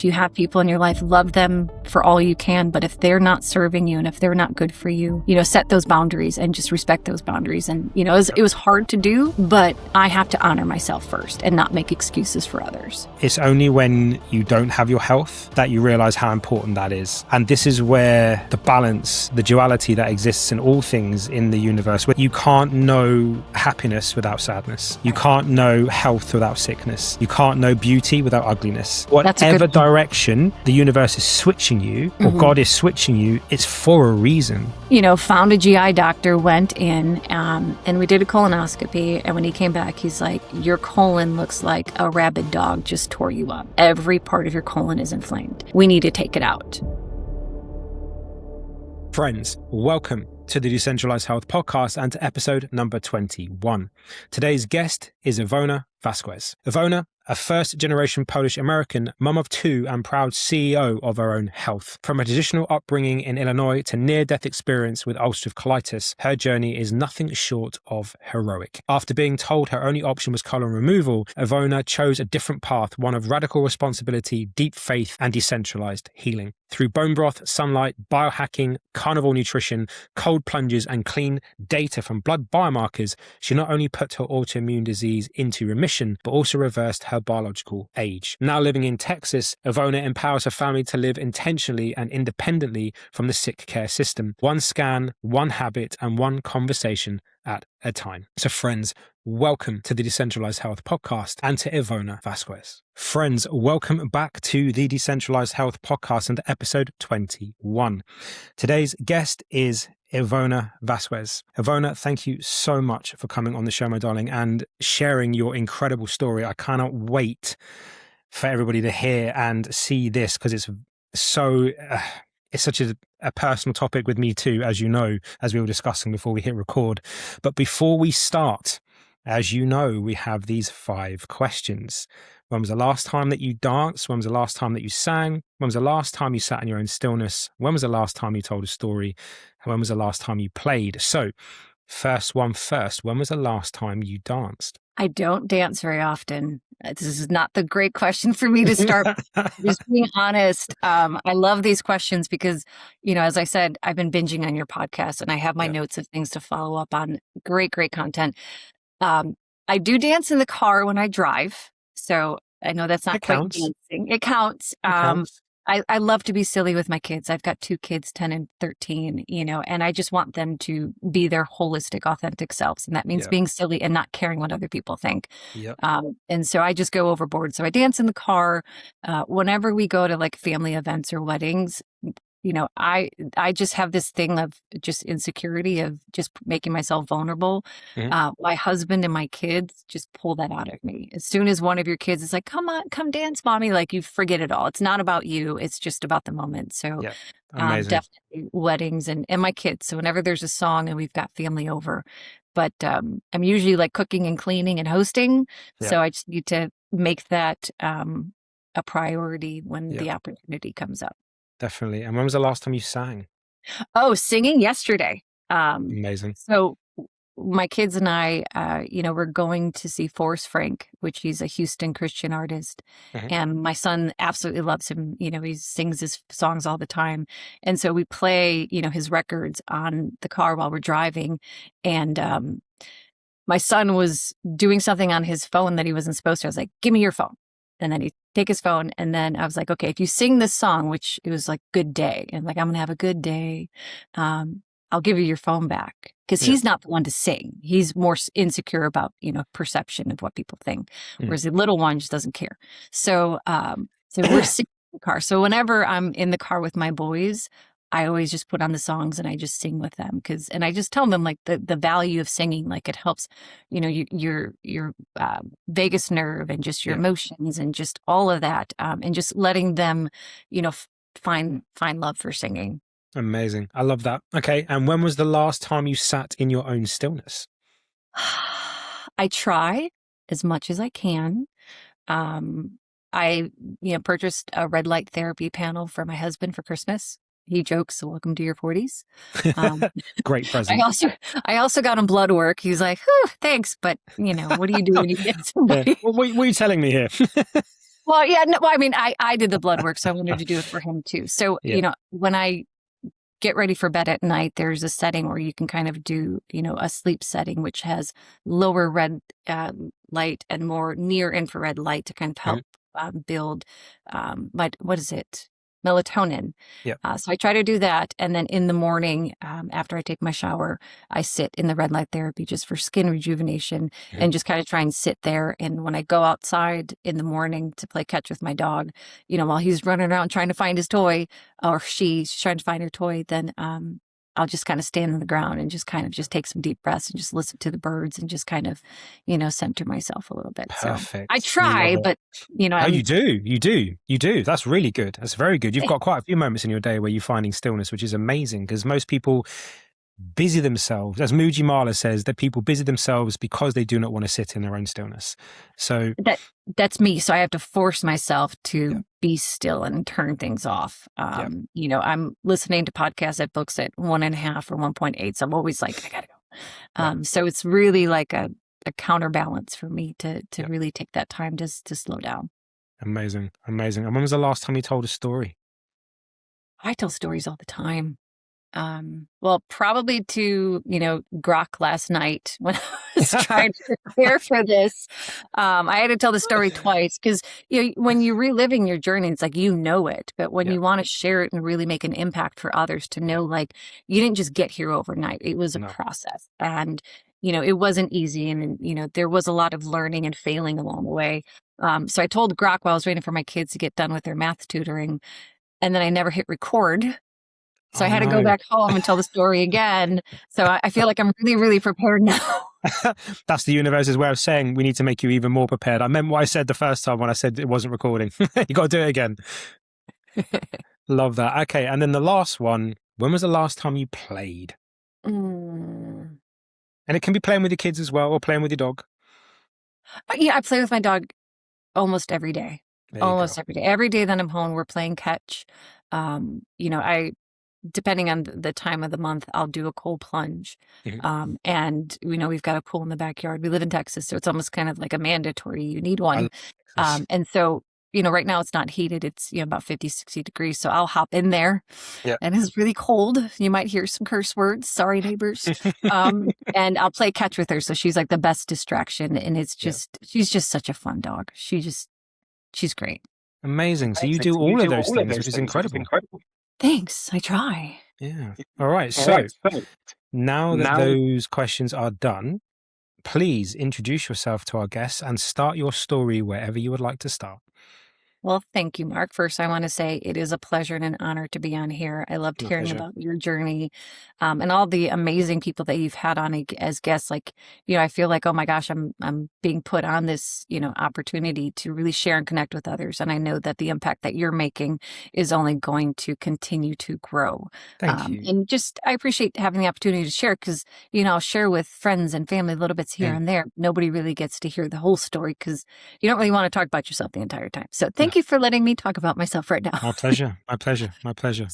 You have people in your life, love them for all you can, but if they're not serving you and if they're not good for you, set those boundaries and just respect those boundaries. And, it was hard to do, but I have to honor myself first and not make excuses for others. It's only when you don't have your health that you realize how important that is. And this is where the balance, the duality that exists in all things in the universe, where you can't know happiness without sadness. You can't know health without sickness. You can't know beauty without ugliness. Whatever direction the universe is switching you or God is switching you, it's for a reason. Found a GI doctor, went in and we did a colonoscopy. And when he came back, he's like, your colon looks like a rabid dog just tore you up. Every part of your colon is inflamed. We need to take it out. Friends, welcome to the Decentralised Health podcast and to episode number 21. Today's guest is Evona Vasquez. Evona, a first-generation Polish-American, mum of two and proud CEO of her own health. From a traditional upbringing in Illinois to near-death experience with ulcerative colitis, her journey is nothing short of heroic. After being told her only option was colon removal, Evona chose a different path, one of radical responsibility, deep faith, and decentralized healing. Through bone broth, sunlight, biohacking, carnivore nutrition, cold plunges, and clean data from blood biomarkers, she not only put her autoimmune disease into remission, but also reversed her biological age. Now living in Texas, Evona empowers her family to live intentionally and independently from the sick care system. One scan, one habit, and one conversation at a time. So friends, welcome to the Decentralised Health podcast and to Evona Vasquez. Friends, welcome back to the Decentralised Health podcast and to episode 21. Today's guest is Evona Vasquez. Evona, thank you so much for coming on the show, my darling, and sharing your incredible story. I cannot wait for everybody to hear and see this because it's so... it's such a personal topic with me too, as you know, as we were discussing before we hit record. But before we start, as you know, we have these 5 questions. When was the last time that you danced? When was the last time that you sang? When was the last time you sat in your own stillness? When was the last time you told a story? When was the last time you played? So, first one first, when was the last time you danced? I don't dance very often. This is not the great question for me to start. Just being honest, I love these questions because, as I said, I've been binging on your podcast and I have my notes of things to follow up on. Great content. I do dance in the car when I drive. So I know that's not quite dancing. It counts. I love to be silly with my kids. I've got 2 kids, 10 and 13, and I just want them to be their holistic, authentic selves. And that means being silly and not caring what other people think. Yep. And so I just go overboard. So I dance in the car. Whenever we go to like family events or weddings, I just have this thing of just insecurity of just making myself vulnerable. My husband and my kids just pull that out of me. As soon as one of your kids is like, come on, come dance, mommy, like you forget it all. It's not about you. It's just about the moment. So definitely weddings and my kids. So whenever there's a song and we've got family over, but I'm usually like cooking and cleaning and hosting. So I just need to make that a priority when the opportunity comes up. Definitely. And when was the last time you sang? Oh, singing yesterday. Amazing. So my kids and I, we're going to see Forrest Frank, which he's a Houston Christian artist. And my son absolutely loves him. He sings his songs all the time. And so we play, his records on the car while we're driving. And my son was doing something on his phone that he wasn't supposed to. I was like, give me your phone. And then he'd take his phone. And then I was like, okay, if you sing this song, which it was like good day. And like, I'm going to have a good day. I'll give you your phone back. Because he's not the one to sing. He's more insecure about, perception of what people think. Whereas the little one just doesn't care. So we're singing in the car. So whenever I'm in the car with my boys, I always just put on the songs and I just sing with them and I just tell them like the value of singing, like it helps, your vagus nerve and just your emotions and just all of that. And just letting them, find love for singing. Amazing. I love that. Okay. And when was the last time you sat in your own stillness? I try as much as I can. I purchased a red light therapy panel for my husband for Christmas. He jokes, welcome to your 40s. Great present. I also got him blood work. He's like, thanks. But, what do you do when you get somebody? What are you telling me here? Well, yeah, no, well, I mean, I did the blood work, so I wanted to do it for him too. So, Yeah. when I get ready for bed at night, there's a setting where you can kind of do, a sleep setting, which has lower red light and more near infrared light to kind of help build, what is it? Melatonin. Yeah. So I try to do that. And then in the morning, after I take my shower, I sit in the red light therapy just for skin rejuvenation and just kind of try and sit there. And when I go outside in the morning to play catch with my dog, while he's running around trying to find his toy, or she's trying to find her toy, then I'll just kind of stand on the ground and just kind of just take some deep breaths and just listen to the birds and just kind of, center myself a little bit. Perfect. So I try, but Oh, you do. That's really good. That's very good. You've got quite a few moments in your day where you're finding stillness, which is amazing, because most people busy themselves, as Muji Mala says, that people busy themselves because they do not want to sit in their own stillness. So that's me. So I have to force myself to be still and turn things off. I'm listening to podcasts at books at 1.5 or 1.8. So I'm always like, I gotta go. So it's really like a counterbalance for me to really take that time to slow down. Amazing. And when was the last time you told a story? I tell stories all the time. Well, probably to, Grok last night when I was trying to prepare for this. I had to tell the story twice because, when you're reliving your journey, it's like, it. But when you want to share it and really make an impact for others to know, like, you didn't just get here overnight. It was a process. And, it wasn't easy. And, there was a lot of learning and failing along the way. So I told Grok while I was waiting for my kids to get done with their math tutoring. And then I never hit record. So I had to go back home and tell the story again. So I feel like I'm really, really prepared now. That's the universe's way of saying we need to make you even more prepared. I meant what I said the first time when I said it wasn't recording. You got to do it again. Love that. Okay. And then the last one, when was the last time you played? And it can be playing with your kids as well, or playing with your dog. Yeah, I play with my dog almost every day. Almost every day. Every day that I'm home, we're playing catch. Depending on the time of the month, I'll do a cold plunge. And, we've got a pool in the backyard. We live in Texas, so it's almost kind of like a mandatory. You need one. And so, right now it's not heated. It's, about 50, 60 degrees. So I'll hop in there and it's really cold. You might hear some curse words. Sorry, neighbors. And I'll play catch with her. So she's like the best distraction. And it's just, she's just such a fun dog. She's great. Amazing. So you do all of those things, which is incredible. Thanks. I try. Yeah. All right. So now that those questions are done, please introduce yourself to our guests and start your story wherever you would like to start. Well, thank you, Mark. First, I want to say it is a pleasure and an honor to be on here. I loved hearing about your journey and all the amazing people that you've had on as guests. Like, I feel like, oh my gosh, I'm being put on this, opportunity to really share and connect with others. And I know that the impact that you're making is only going to continue to grow. Thank you. And I appreciate having the opportunity to share because, I'll share with friends and family little bits here and there. Nobody really gets to hear the whole story because you don't really want to talk about yourself the entire time. So thank you for letting me talk about myself right now. My pleasure.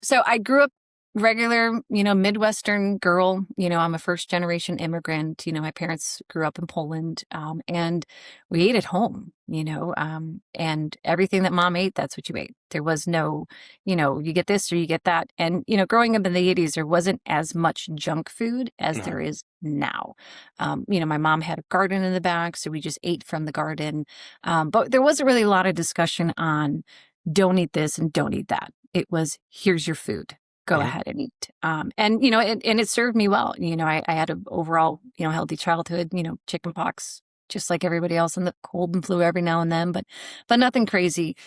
So I grew up regular, Midwestern girl. I'm a first generation immigrant. My parents grew up in Poland and we ate at home, and everything that mom ate, that's what you ate. There was no, you get this or you get that. And, growing up in the 80s, there wasn't as much junk food as there is now. My mom had a garden in the back, so we just ate from the garden. But there wasn't really a lot of discussion on don't eat this and don't eat that. It was, here's your food. Go ahead and eat. And it served me well. I had an overall, healthy childhood, chicken pox, just like everybody else, and the cold and flu every now and then, but nothing crazy.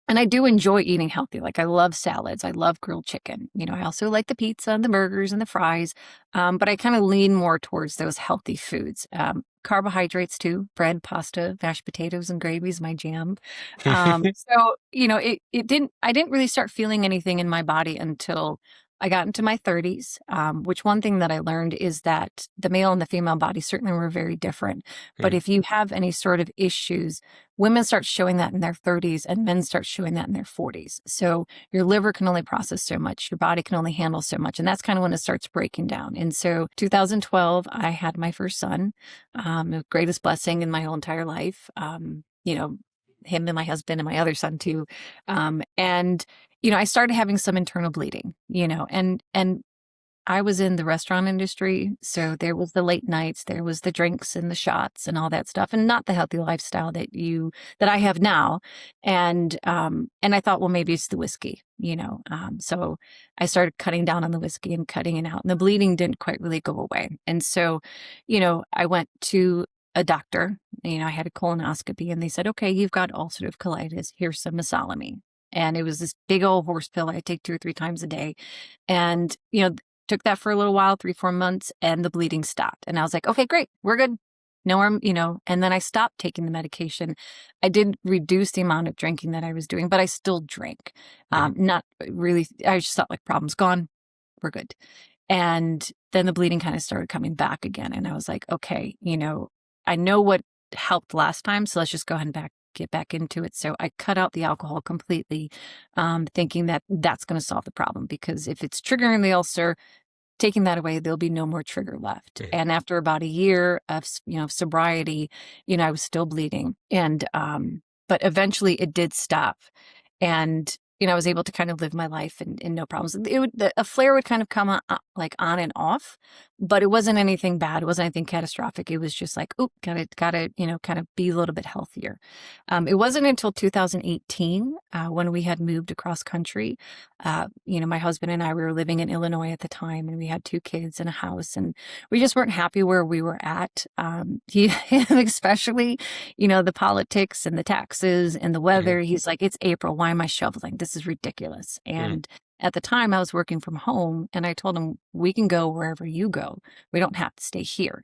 And I do enjoy eating healthy. Like I love salads. I love grilled chicken. I also like the pizza and the burgers and the fries. But I kind of lean more towards those healthy foods. Carbohydrates too, bread, pasta, mashed potatoes and gravy is my jam. So, I didn't really start feeling anything in my body until I got into my 30s, which one thing that I learned is that the male and the female body certainly were very different. But if you have any sort of issues, women start showing that in their 30s and men start showing that in their 40s. So your liver can only process so much, your body can only handle so much. And that's kind of when it starts breaking down. And so 2012, I had my first son, the greatest blessing in my whole entire life. him and my husband and my other son too. And, I started having some internal bleeding, and I was in the restaurant industry. So there was the late nights, there was the drinks and the shots and all that stuff, and not the healthy lifestyle that I have now. And I thought, well, maybe it's the whiskey, so I started cutting down on the whiskey and cutting it out, and the bleeding didn't quite really go away. And so, I went to a doctor, I had a colonoscopy, and they said, okay, you've got ulcerative colitis. Here's some mesalamine. And it was this big old horse pill I take 2 or 3 times a day. And, took that for a little while, 3-4 months, and the bleeding stopped. And I was like, okay, great, we're good. No more, and then I stopped taking the medication. I did reduce the amount of drinking that I was doing, but I still drank. Not really, I just thought like problem's gone, we're good. And then the bleeding kind of started coming back again. And I was like, okay, I know what helped last time, so let's just go ahead and get back into it. So I cut out the alcohol completely, thinking that that's going to solve the problem, because if it's triggering the ulcer, taking that away, there'll be no more trigger left. And after about a year of, sobriety, I was still bleeding, and but eventually it did stop. And I was able to kind of live my life and no problems. A flare would kind of come on, like on and off, but it wasn't anything bad. It wasn't anything catastrophic. It was just like, oh, gotta, kind of be a little bit healthier. It wasn't until 2018 when we had moved across country. My husband and I, we were living in Illinois at the time, and we had 2 kids and a house, and we just weren't happy where we were at. Especially, the politics and the taxes and the weather. He's like, it's April. Why am I shoveling? This is ridiculous. And at the time I was working from home, and I told him, we can go wherever you go. We don't have to stay here.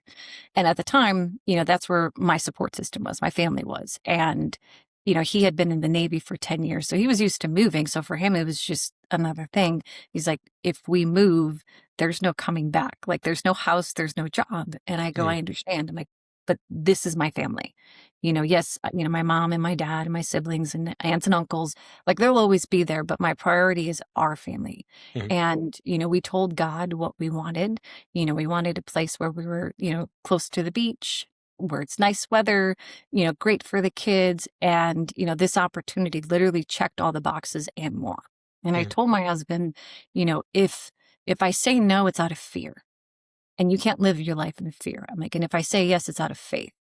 And at the time, that's where my support system was, my family was. And, he had been in the Navy for 10 years. So he was used to moving. So for him, it was just another thing. He's like, if we move, there's no coming back. Like, there's no house, there's no job. And I go, I understand. I'm like, but this is my family. Yes, my mom and my dad and my siblings and aunts and uncles, like, they'll always be there, but my priority is our family. And, we told God what we wanted. We wanted a place where we were, close to the beach, where it's nice weather, great for the kids. And, this opportunity literally checked all the boxes and more. And I told my husband, if I say no, it's out of fear. And you can't live your life in fear. I'm like, and if I say yes, it's out of faith.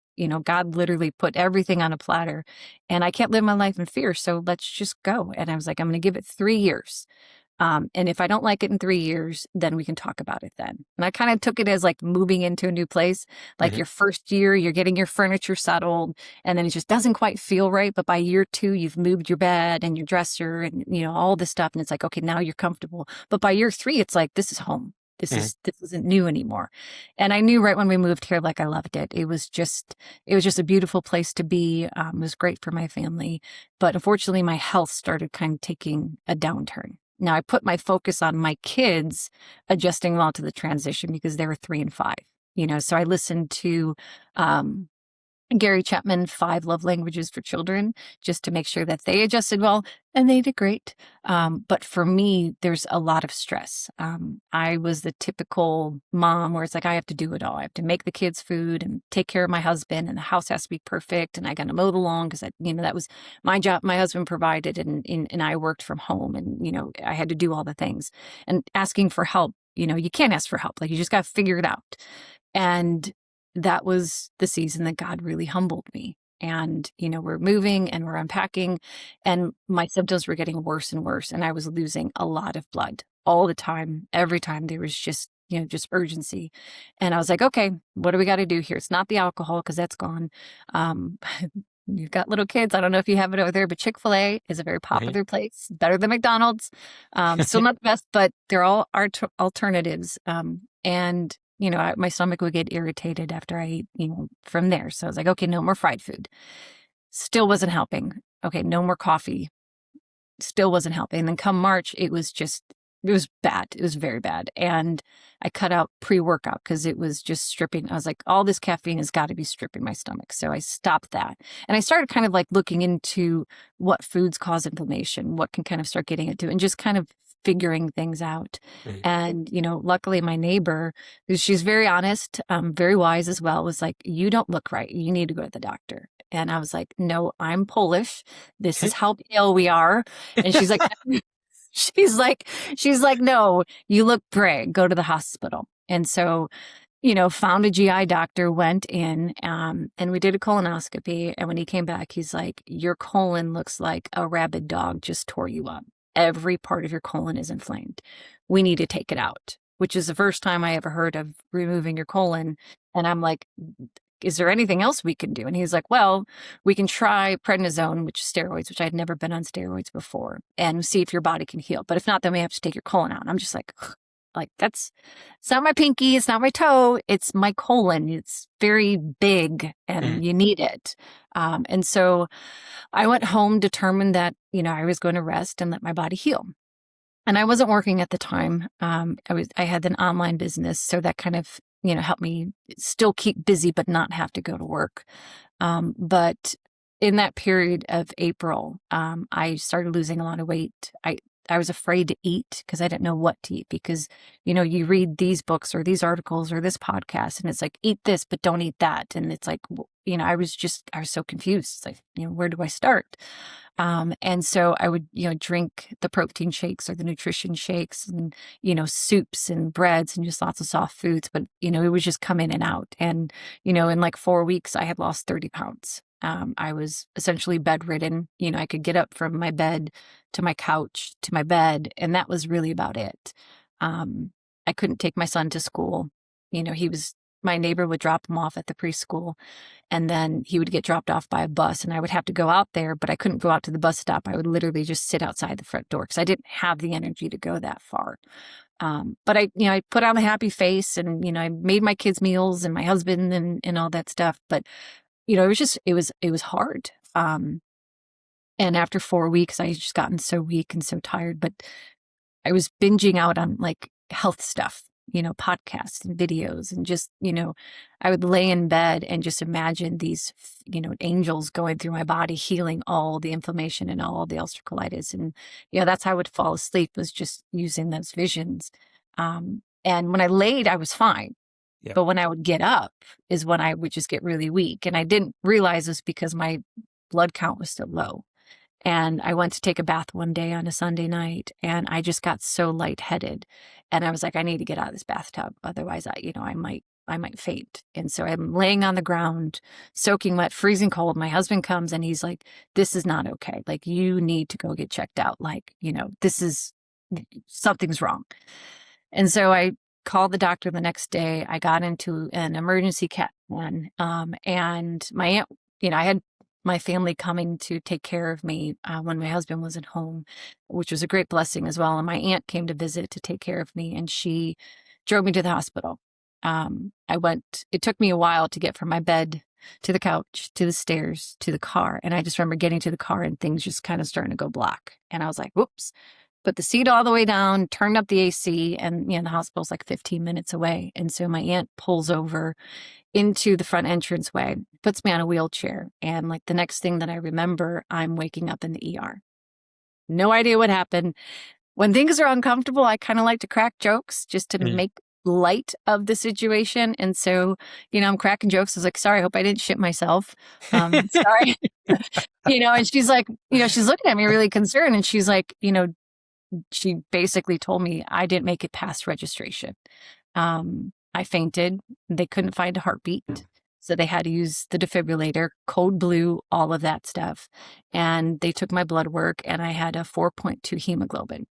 God literally put everything on a platter, and I can't live my life in fear. So let's just go. And I was like, I'm going to give it 3 years. And if I don't like it in 3 years, then we can talk about it then. And I kind of took it as like moving into a new place. Like your first year, you're getting your furniture settled, and then it just doesn't quite feel right. But by year 2, you've moved your bed and your dresser and, all this stuff. And it's like, okay, now you're comfortable. But by year 3, it's like, this is home. This isn't new anymore. And I knew right when we moved here, like, I loved it. It was just a beautiful place to be. It was great for my family. But unfortunately, my health started kind of taking a downturn. Now, I put my focus on my kids adjusting well to the transition, because they were 3 and 5. So I listened to Gary Chapman, 5 Love Languages for Children, just to make sure that they adjusted well, and they did great. But for me, there's a lot of stress. I was the typical mom where it's like, I have to do it all. I have to make the kids food and take care of my husband, and the house has to be perfect, and I got to mow the lawn, because that was my job. My husband provided, and I worked from home, and I had to do all the things. And asking for help, you can't ask for help. Like, you just got to figure it out. And that was the season that God really humbled me. And, we're moving and we're unpacking, and my symptoms were getting worse and worse. And I was losing a lot of blood all the time. Every time there was just urgency. And I was like, okay, what do we got to do here? It's not the alcohol, because that's gone. You've got little kids. I don't know if you have it over there, but Chick-fil-A is a very popular place. Better than McDonald's. Still not the best, but they're all alternatives. And my stomach would get irritated after I ate, from there. So I was like, okay, no more fried food. Still wasn't helping. Okay, no more coffee. Still wasn't helping. And then come March, it was bad. It was very bad. And I cut out pre-workout, because it was just stripping. I was like, all this caffeine has got to be stripping my stomach. So I stopped that. And I started kind of like looking into what foods cause inflammation, what can kind of start getting into, and just kind of figuring things out. Mm. And, luckily my neighbor, she's very honest, very wise as well, was like, you don't look right. You need to go to the doctor. And I was like, no, I'm Polish. This is how pale we are. And she's like, she's like, no, you look great. Go to the hospital. And so, found a GI doctor, went in, and we did a colonoscopy. And when he came back, he's like, your colon looks like a rabid dog just tore you up. Every part of your colon is inflamed. We need to take it out, which is the first time I ever heard of removing your colon. And I'm like, is there anything else we can do? And he's like, well, we can try prednisone, which is steroids, which I'd never been on steroids before, and see if your body can heal. But if not, then we have to take your colon out. And I'm just like it's not my pinky, it's not my toe, it's my colon. It's very big and you need it. And so I went home determined that, I was going to rest and let my body heal. And I wasn't working at the time. I had an online business, so that kind of, helped me still keep busy, but not have to go to work. But in that period of April, I started losing a lot of weight. I was afraid to eat because I didn't know what to eat, because, you read these books or these articles or this podcast and it's like, eat this, but don't eat that. And it's like, I was so confused. It's like, where do I start? And so I would, drink the protein shakes or the nutrition shakes and, soups and breads and just lots of soft foods. But, it would just come in and out. And, in like 4 weeks, I had lost 30 pounds. I was essentially bedridden. I could get up from my bed to my couch to my bed, and that was really about it. I couldn't take my son to school. My neighbor would drop him off at the preschool, and then he would get dropped off by a bus, and I would have to go out there, but I couldn't go out to the bus stop. I would literally just sit outside the front door because I didn't have the energy to go that far. But I put on a happy face, and, I made my kids meals and my husband and all that stuff. But it was hard. And after 4 weeks, I had just gotten so weak and so tired, but I was binging out on like health stuff, podcasts and videos, and just, I would lay in bed and just imagine these, angels going through my body, healing all the inflammation and all the ulcerative colitis. And, that's how I would fall asleep, was just using those visions. And when I laid, I was fine. Yeah. But when I would get up is when I would just get really weak. And I didn't realize this because my blood count was still low. And I went to take a bath one day on a Sunday night, and I just got so lightheaded. And I was like, I need to get out of this bathtub. Otherwise, I might faint. And so I'm laying on the ground, soaking wet, freezing cold. My husband comes and he's like, this is not okay. Like, you need to go get checked out. Like, something's wrong. And so I called the doctor the next day. I got into an emergency CAT scan. And my aunt, I had my family coming to take care of me when my husband wasn't home, which was a great blessing as well. And my aunt came to visit to take care of me, and she drove me to the hospital. It took me a while to get from my bed to the couch, to the stairs, to the car. And I just remember getting to the car and things just kind of starting to go black. And I was like, whoops, put the seat all the way down, turned up the AC, and the hospital's like 15 minutes away. And so my aunt pulls over into the front entranceway, puts me on a wheelchair. And like the next thing that I remember, I'm waking up in the ER. No idea what happened. When things are uncomfortable, I kind of like to crack jokes just to make light of the situation. And so, I'm cracking jokes. I was like, sorry, I hope I didn't shit myself. Sorry. And she's like, she's looking at me really concerned. And she's like, she basically told me I didn't make it past registration. I fainted. They couldn't find a heartbeat. So they had to use the defibrillator, code blue, all of that stuff. And they took my blood work, and I had a 4.2 hemoglobin,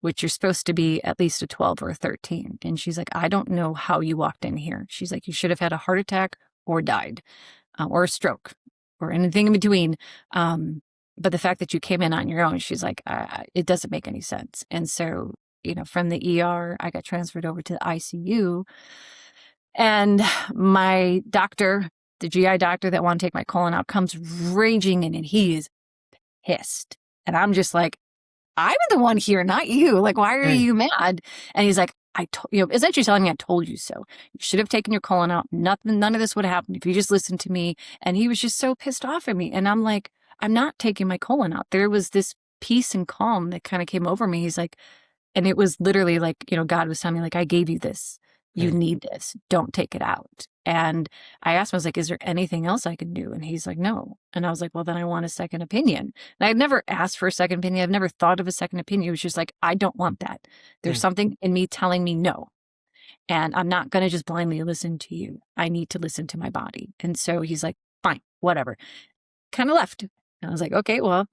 which you're supposed to be at least a 12 or a 13. And she's like, I don't know how you walked in here. She's like, you should have had a heart attack or died, or a stroke or anything in between. But the fact that you came in on your own, she's like, it doesn't make any sense. And so, from the ER, I got transferred over to the ICU. And my doctor, the GI doctor that wanted to take my colon out, comes raging in, and he is pissed. And I'm just like, I'm the one here, not you. Like, why are you mad? And he's like, essentially telling me, I told you so. You should have taken your colon out. None of this would have happened if you just listened to me. And he was just so pissed off at me. And I'm like, I'm not taking my colon out. There was this peace and calm that kind of came over me. He's like, And it was literally like, God was telling me, like, I gave you this. You Mm. need this. Don't take it out. And I asked him, I was like, is there anything else I can do? And he's like, no. And I was like, well, then I want a second opinion. And I'd never asked for a second opinion. I've never thought of a second opinion. It was just like, I don't want that. There's Mm. something in me telling me no. And I'm not going to just blindly listen to you. I need to listen to my body. And so he's like, fine, whatever. Kind of left. And I was like, okay, well,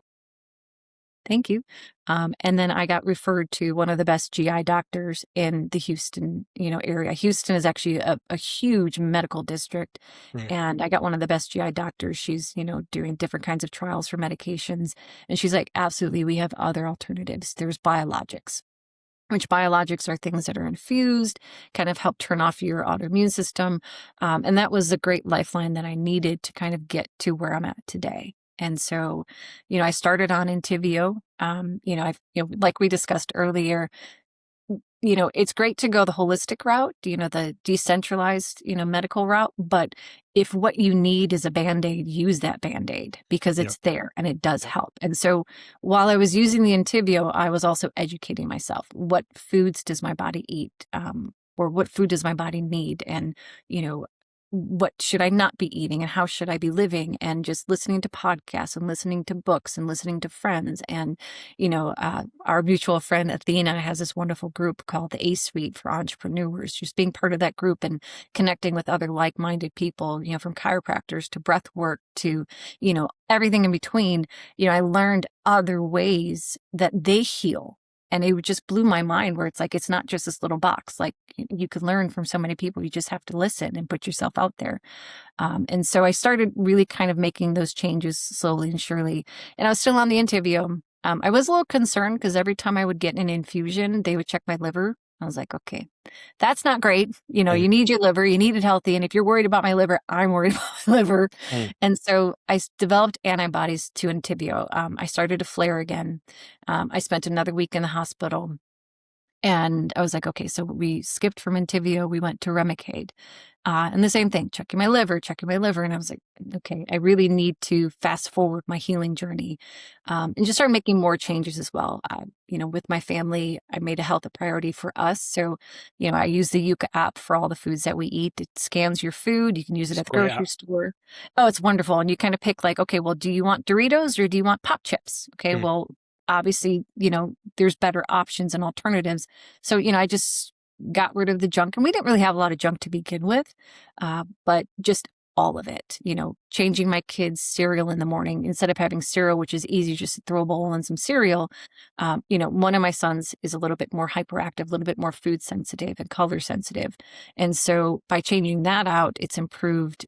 thank you. And then I got referred to one of the best GI doctors in the Houston, area. Houston is actually a huge medical district. Mm. And I got one of the best GI doctors. She's, doing different kinds of trials for medications. And she's like, absolutely, we have other alternatives. There's biologics, which biologics are things that are infused, kind of help turn off your autoimmune system. And that was a great lifeline that I needed to kind of get to where I'm at today. And so, I started on Entyvio. Like we discussed earlier, it's great to go the holistic route, the decentralized, medical route. But if what you need is a Band-Aid, use that Band-Aid because it's there and it does help. And so while I was using the Entyvio, I was also educating myself. What foods does my body eat? Or what food does my body need? And, what should I not be eating and how should I be living? And just listening to podcasts and listening to books and listening to friends. And, our mutual friend Athena has this wonderful group called the A Suite for entrepreneurs. Just being part of that group and connecting with other like-minded people, from chiropractors to breath work to, everything in between. I learned other ways that they heal. And it just blew my mind where it's like, it's not just this little box. Like you could learn from so many people. You just have to listen and put yourself out there. And so I started really kind of making those changes slowly and surely. And I was still on the Entyvio. I was a little concerned because every time I would get an infusion, they would check my liver. I was like, okay, that's not great. You need your liver, you need it healthy. And if you're worried about my liver, I'm worried about my liver. Mm. And so I developed antibodies to Entyvio. I started to flare again. I spent another week in the hospital. And I was like, okay, so we skipped from Entyvio, we went to Remicade. And the same thing, checking my liver. And I was like, okay, I really need to fast forward my healing journey and just start making more changes as well. With my family, I made a health a priority for us. So, I use the Yuka app for all the foods that we eat. It scans your food. You can use it at the grocery store. Oh, it's wonderful. And you kind of pick like, okay, well, do you want Doritos or do you want pop chips? Okay, well, obviously, there's better options and alternatives. So, I just got rid of the junk, and we didn't really have a lot of junk to begin with, but just all of it, changing my kids' cereal in the morning instead of having cereal, which is easy, just to throw a bowl and some cereal. One of my sons is a little bit more hyperactive, a little bit more food sensitive and color sensitive. And so by changing that out, it's improved,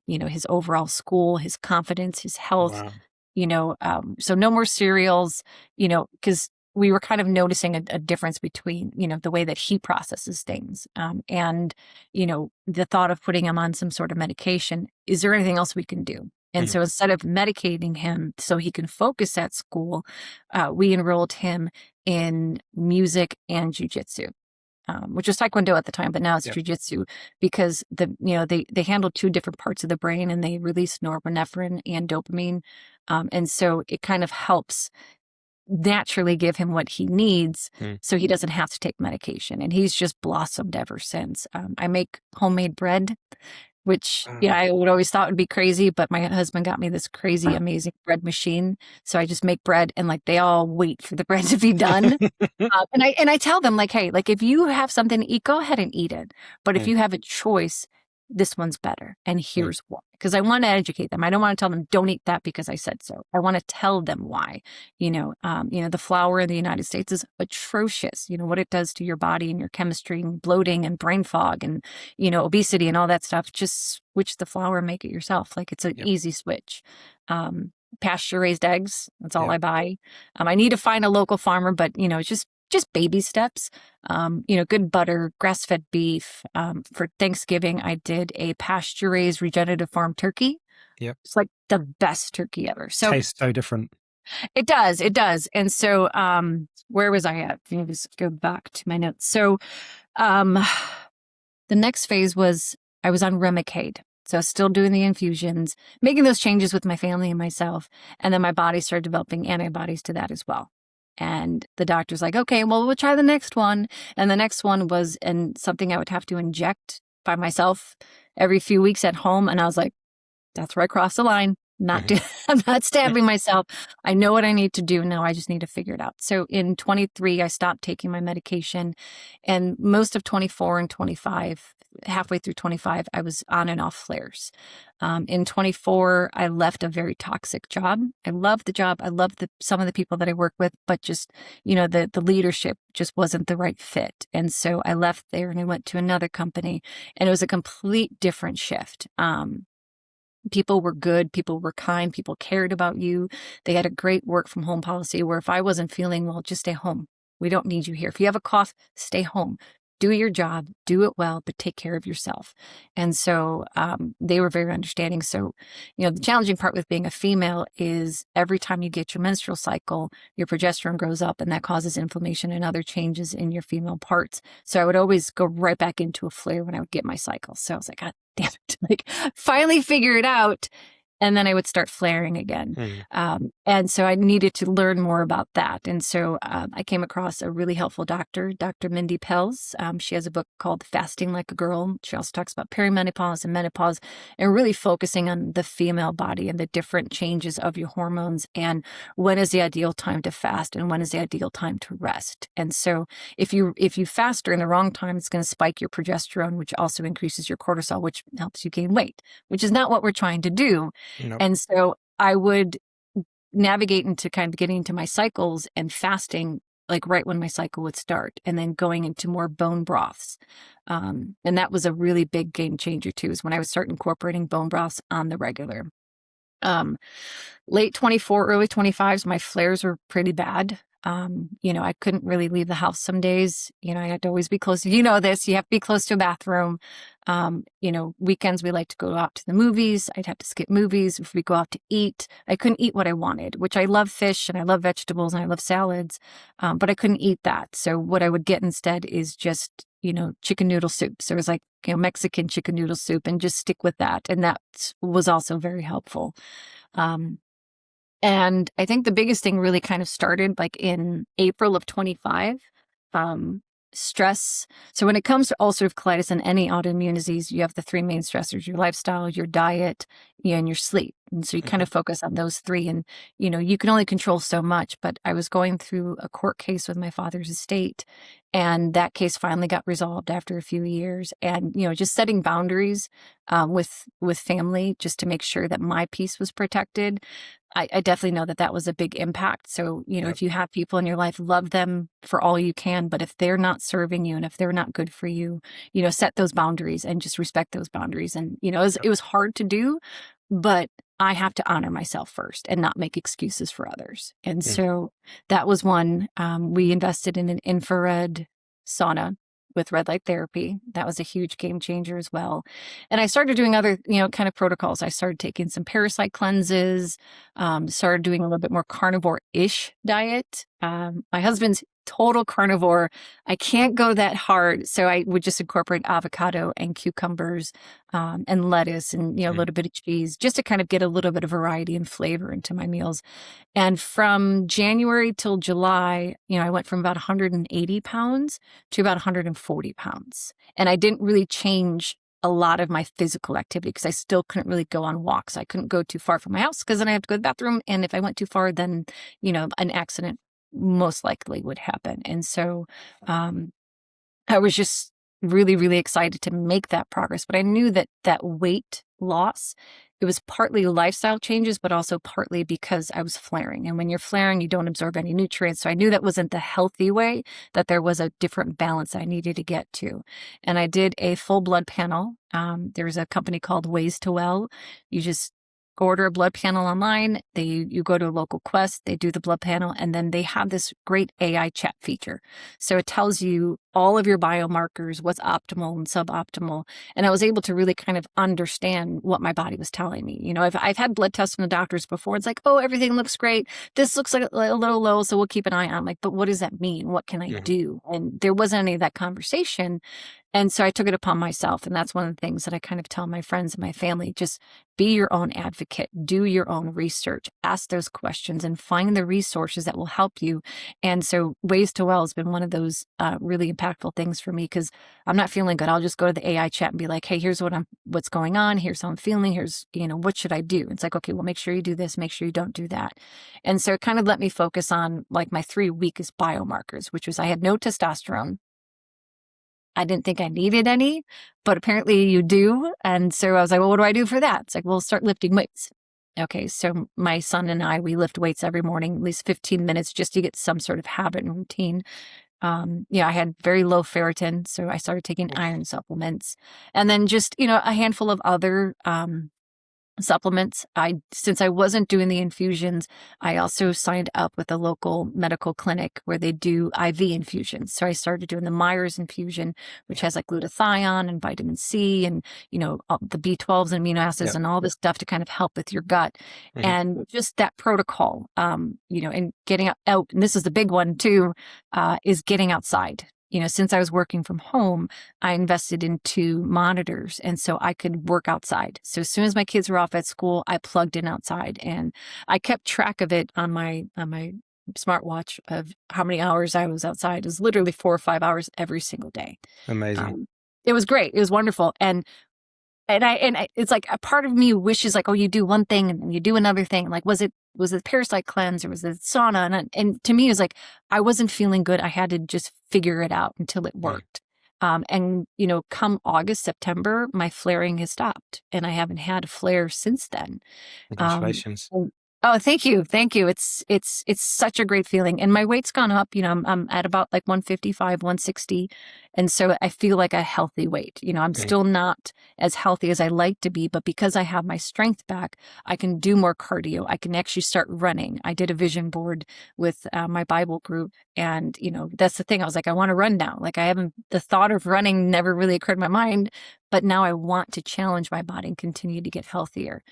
his overall school, his confidence, his health. Wow. So no more cereals, because we were kind of noticing a difference between, the way that he processes things. And, the thought of putting him on some sort of medication, is there anything else we can do? And so instead of medicating him so he can focus at school, we enrolled him in music and jujitsu. Which was Taekwondo at the time, but now it's jujitsu because they handle two different parts of the brain and they release norepinephrine and dopamine. And so it kind of helps naturally give him what he needs so he doesn't have to take medication. And he's just blossomed ever since. I make homemade bread, which I would always thought would be crazy, but my husband got me this crazy, amazing bread machine. So I just make bread and like they all wait for the bread to be done. And I tell them like, hey, like if you have something to eat, go ahead and eat it. But if you have a choice, this one's better. And here's why. Because I want to educate them. I don't want to tell them, don't eat that because I said so. I want to tell them why. The flour in the United States is atrocious. What it does to your body and your chemistry and bloating and brain fog and, obesity and all that stuff. Just switch the flour and make it yourself. Like it's an easy switch. Pasture raised eggs. That's all I buy. I need to find a local farmer, but, it's just baby steps, good butter, grass-fed beef. For Thanksgiving, I did a pasture-raised regenerative farm turkey. Yep. It's like the best turkey ever. So tastes so different. It does. And so, where was I at? Let me just go back to my notes. So, the next phase was I was on Remicade. So still doing the infusions, making those changes with my family and myself. And then my body started developing antibodies to that as well. And the doctor's like, okay, well, we'll try the next one. And the next one was something I would have to inject by myself every few weeks at home. And I was like, that's where I crossed the line. I'm not stabbing myself. I know what I need to do now. I just need to figure it out. So in 23, I stopped taking my medication, and most of 24 and 25, halfway through 25, I was on and off flares. In 24, I left a very toxic job. I loved the job. I loved some of the people that I work with, but just, the leadership just wasn't the right fit. And so I left there and I went to another company, and it was a complete different shift. People were good, people were kind, people cared about you. They had a great work from home policy where if I wasn't feeling well, just stay home. We don't need you here. If you have a cough, stay home. Do your job, do it well, but take care of yourself. And so they were very understanding. So, the challenging part with being a female is every time you get your menstrual cycle, your progesterone goes up, and that causes inflammation and other changes in your female parts. So I would always go right back into a flare when I would get my cycle. So I was like, God damn it, finally figure it out. And then I would start flaring again. And so I needed to learn more about that. And so I came across a really helpful doctor, Dr. Mindy Pelz. She has a book called Fasting Like a Girl. She also talks about perimenopause and menopause and really focusing on the female body and the different changes of your hormones and when is the ideal time to fast and when is the ideal time to rest. And so if you fast during the wrong time, it's going to spike your progesterone, which also increases your cortisol, which helps you gain weight, which is not what we're trying to do. Nope. And so I would navigate into kind of getting into my cycles and fasting like right when my cycle would start and then going into more bone broths. And that was a really big game changer too, is when I would start incorporating bone broths on the regular. Late 24, early 25s, my flares were pretty bad. I couldn't really leave the house some days. I had to always be close. You know this, you have to be close to a bathroom. Weekends we like to go out to the movies. I'd have to skip movies. If we go out to eat, I couldn't eat what I wanted, which I love fish and I love vegetables and I love salads. But I couldn't eat that. So what I would get instead is just, chicken noodle soup. So it was like, Mexican chicken noodle soup and just stick with that. And that was also very helpful. And I think the biggest thing really kind of started like in April of 25, stress. So when it comes to ulcerative colitis and any autoimmune disease, you have the three main stressors: your lifestyle, your diet, and your sleep. And so you kind of focus on those three. And, you can only control so much. But I was going through a court case with my father's estate, and that case finally got resolved after a few years. And, just setting boundaries with family just to make sure that my peace was protected. I definitely know that was a big impact. So, Yep. if you have people in your life, love them for all you can. But if they're not serving you and if they're not good for you, set those boundaries and just respect those boundaries. And, it was hard to do, but I have to honor myself first and not make excuses for others. And so that was one. We invested in an infrared sauna with red light therapy. That was a huge game changer as well. And I started doing other, kind of protocols. I started taking some parasite cleanses, started doing a little bit more carnivore-ish diet. My husband's total carnivore. I can't go that hard. So I would just incorporate avocado and cucumbers and lettuce and, a little bit of cheese just to kind of get a little bit of variety and flavor into my meals. And from January till July, I went from about 180 pounds to about 140 pounds. And I didn't really change a lot of my physical activity because I still couldn't really go on walks. I couldn't go too far from my house because then I have to go to the bathroom. And if I went too far, then, an accident most likely would happen. And so I was just really, really excited to make that progress. But I knew that weight loss, it was partly lifestyle changes, but also partly because I was flaring. And when you're flaring, you don't absorb any nutrients. So I knew that wasn't the healthy way, that there was a different balance I needed to get to. And I did a full blood panel. There's a company called Ways to Well. You just order a blood panel online. You go to a local Quest, they do the blood panel, and then they have this great AI chat feature. So it tells you all of your biomarkers, what's optimal and suboptimal. And I was able to really kind of understand what my body was telling me. I've had blood tests from the doctors before. It's like, oh, everything looks great. This looks like a little low, so we'll keep an eye on. Like, but what does that mean? What can I do? And there wasn't any of that conversation. And so I took it upon myself. And that's one of the things that I kind of tell my friends and my family, just be your own advocate, do your own research, ask those questions and find the resources that will help you. And so Ways to Well has been one of those really impactful things for me, because I'm not feeling good. I'll just go to the AI chat and be like, hey, here's what's going on. Here's how I'm feeling. Here's, what should I do? It's like, okay, well, make sure you do this, make sure you don't do that. And so it kind of let me focus on like my 3 weakest biomarkers, which was I had no testosterone. I didn't think I needed any, but apparently you do. And so I was like, well, what do I do for that? It's like, well, start lifting weights. Okay. So my son and I, we lift weights every morning, at least 15 minutes, just to get some sort of habit and routine. I had very low ferritin, so I started taking iron supplements, and then just, a handful of other, supplements. Since I wasn't doing the infusions, I also signed up with a local medical clinic where they do IV infusions. So I started doing the Myers infusion, which has like glutathione and vitamin C and, all the B12s and amino acids and all this stuff to kind of help with your gut. And just that protocol, and getting out, and this is the big one too, is getting outside. Since I was working from home, I invested in 2 monitors, and so I could work outside. So as soon as my kids were off at school, I plugged in outside, and I kept track of it on my smartwatch of how many hours I was outside. It was literally 4 or 5 hours every single day. Amazing. It was great. It was wonderful. And it's like a part of me wishes like, oh, you do one thing and then you do another thing. Like, was it parasite cleanse or was it sauna? And to me, it was like, I wasn't feeling good. I had to just figure it out until it worked. And come August, September, my flaring has stopped and I haven't had a flare since then. Congratulations. Oh, thank you. Thank you. It's such a great feeling. And my weight's gone up, I'm at about like 155, 160. And so I feel like a healthy weight. I'm still not as healthy as I like to be, but because I have my strength back, I can do more cardio. I can actually start running. I did a vision board with my Bible group. And, that's the thing. I was like, I want to run now. Like the thought of running never really occurred in my mind, but now I want to challenge my body and continue to get healthier.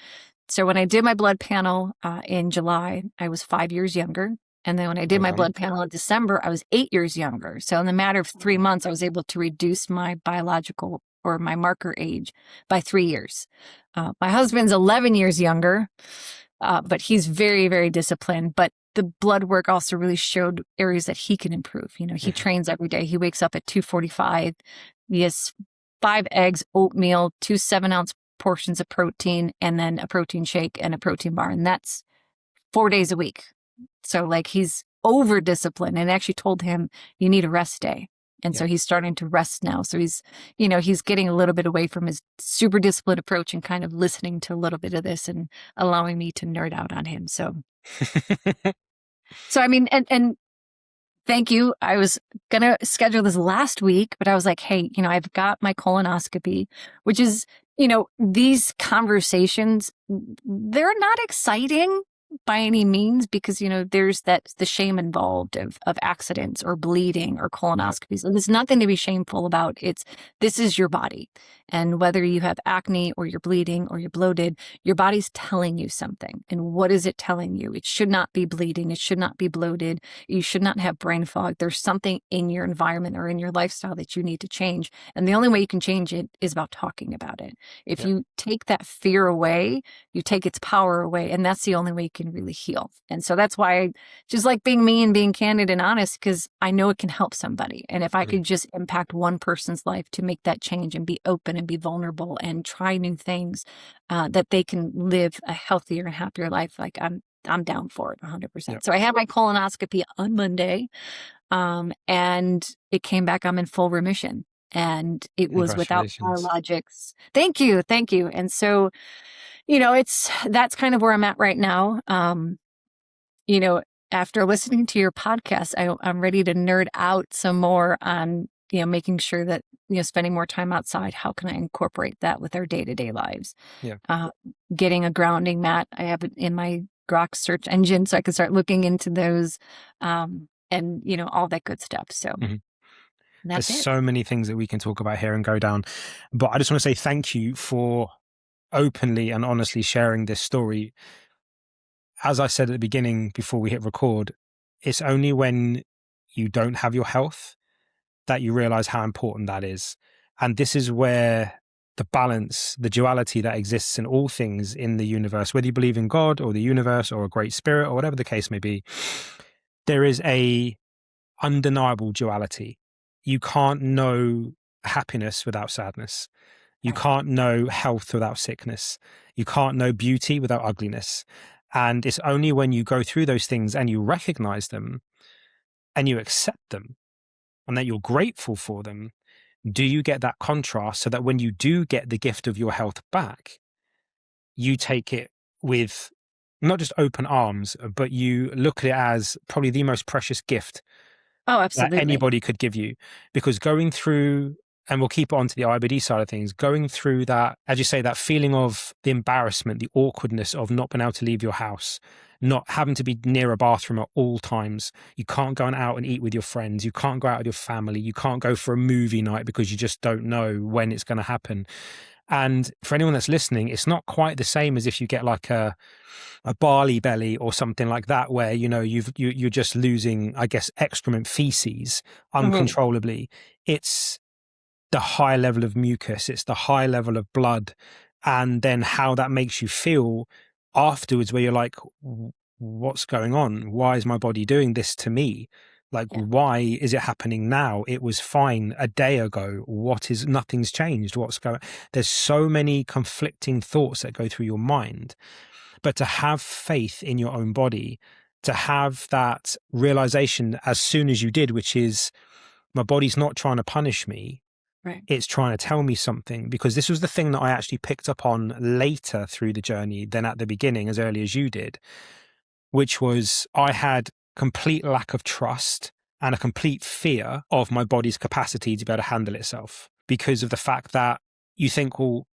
So when I did my blood panel in July, I was 5 years younger. And then when I did my blood panel in December, I was 8 years younger. So in the matter of 3 months, I was able to reduce my biological or my marker age by 3 years. My husband's 11 years younger, but he's very, very disciplined. But the blood work also really showed areas that he can improve. He trains every day. He wakes up at 2:45. He has 5 eggs, oatmeal, 2 7-ounce portions of protein, and then a protein shake and a protein bar. And that's 4 days a week. So like he's over disciplined, and actually told him you need a rest day. And so he's starting to rest now. So he's getting a little bit away from his super disciplined approach and kind of listening to a little bit of this and allowing me to nerd out on him. So, I mean, and thank you. I was going to schedule this last week, but I was like, hey, I've got my colonoscopy, which is, these conversations, they're not exciting by any means because, there's the shame involved of accidents or bleeding or colonoscopies. And there's nothing to be shameful about. This is your body. And whether you have acne or you're bleeding or you're bloated, your body's telling you something. And what is it telling you? It should not be bleeding. It should not be bloated. You should not have brain fog. There's something in your environment or in your lifestyle that you need to change. And the only way you can change it is about talking about it. If you take that fear away, you take its power away. And that's the only way you can really heal. And so that's why I just like being me and being candid and honest, because I know it can help somebody. And if I could just impact one person's life to make that change and be open and be vulnerable and try new things, that they can live a healthier and happier life, like I'm down for it 100%. Yep. So I had my colonoscopy on Monday, and it came back, I'm in full remission, and it was without biologics. Thank you. And so, that's kind of where I'm at right now. After listening to your podcast, I'm ready to nerd out some more on, making sure that, spending more time outside, how can I incorporate that with our day-to-day lives? Yeah. Getting a grounding mat. I have it in my Grok search engine, so I can start looking into those, and, all that good stuff. So there's so many things that we can talk about here and go down, but I just want to say thank you for openly and honestly sharing this story. As I said at the beginning, before we hit record, it's only when you don't have your health that you realize how important that is. And this is where the balance, the duality that exists in all things in the universe, whether you believe in God or the universe or a great spirit or whatever the case may be, there is a undeniable duality. You can't know happiness without sadness. You Right. can't know health without sickness. You can't know beauty without ugliness. And it's only when you go through those things and you recognize them and you accept them and that you're grateful for them, do you get that contrast so that when you do get the gift of your health back, you take it with not just open arms, but you look at it as probably the most precious gift Oh, that absolutely. anybody could give you. Because going through, and we'll keep it on to the IBD side of things, going through that, as you say, that feeling of the embarrassment, the awkwardness of not being able to leave your house, not having to be near a bathroom at all times. You can't go out and eat with your friends. You can't go out with your family. You can't go for a movie night because you just don't know when it's going to happen. And for anyone that's listening, it's not quite the same as if you get like a barley belly or something like that, where, you know, you're just losing, I guess, excrement, feces Mhm. uncontrollably. It's the high level of mucus, it's the high level of blood, and then how that makes you feel afterwards, where you're like, what's going on? Why is my body doing this to me? Like, Yeah. why is it happening now? It was fine a day ago. Nothing's changed. What's going? There's so many conflicting thoughts that go through your mind. But to have faith in your own body, to have that realization as soon as you did, which is, my body's not trying to punish me, Right. it's trying to tell me something. Because this was the thing that I actually picked up on later through the journey than at the beginning, as early as you did, which was I had complete lack of trust and a complete fear of my body's capacity to be able to handle itself, because of the fact that you think, well,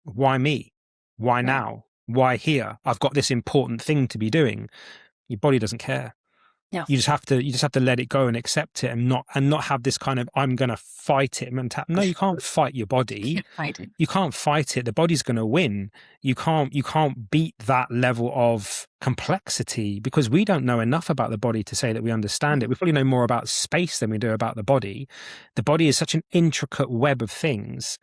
why me? Why Right. now? Why here? I've got this important thing to be doing. Your body doesn't care. No. You just have to let it go and accept it, and not have this kind of, I'm going to fight it mentality. No, you can't fight your body. Can't fight it. You can't fight it. The body's going to win. You can't beat that level of complexity, because we don't know enough about the body to say that we understand it. We probably know more about space than we do about the body. The body is such an intricate web of things.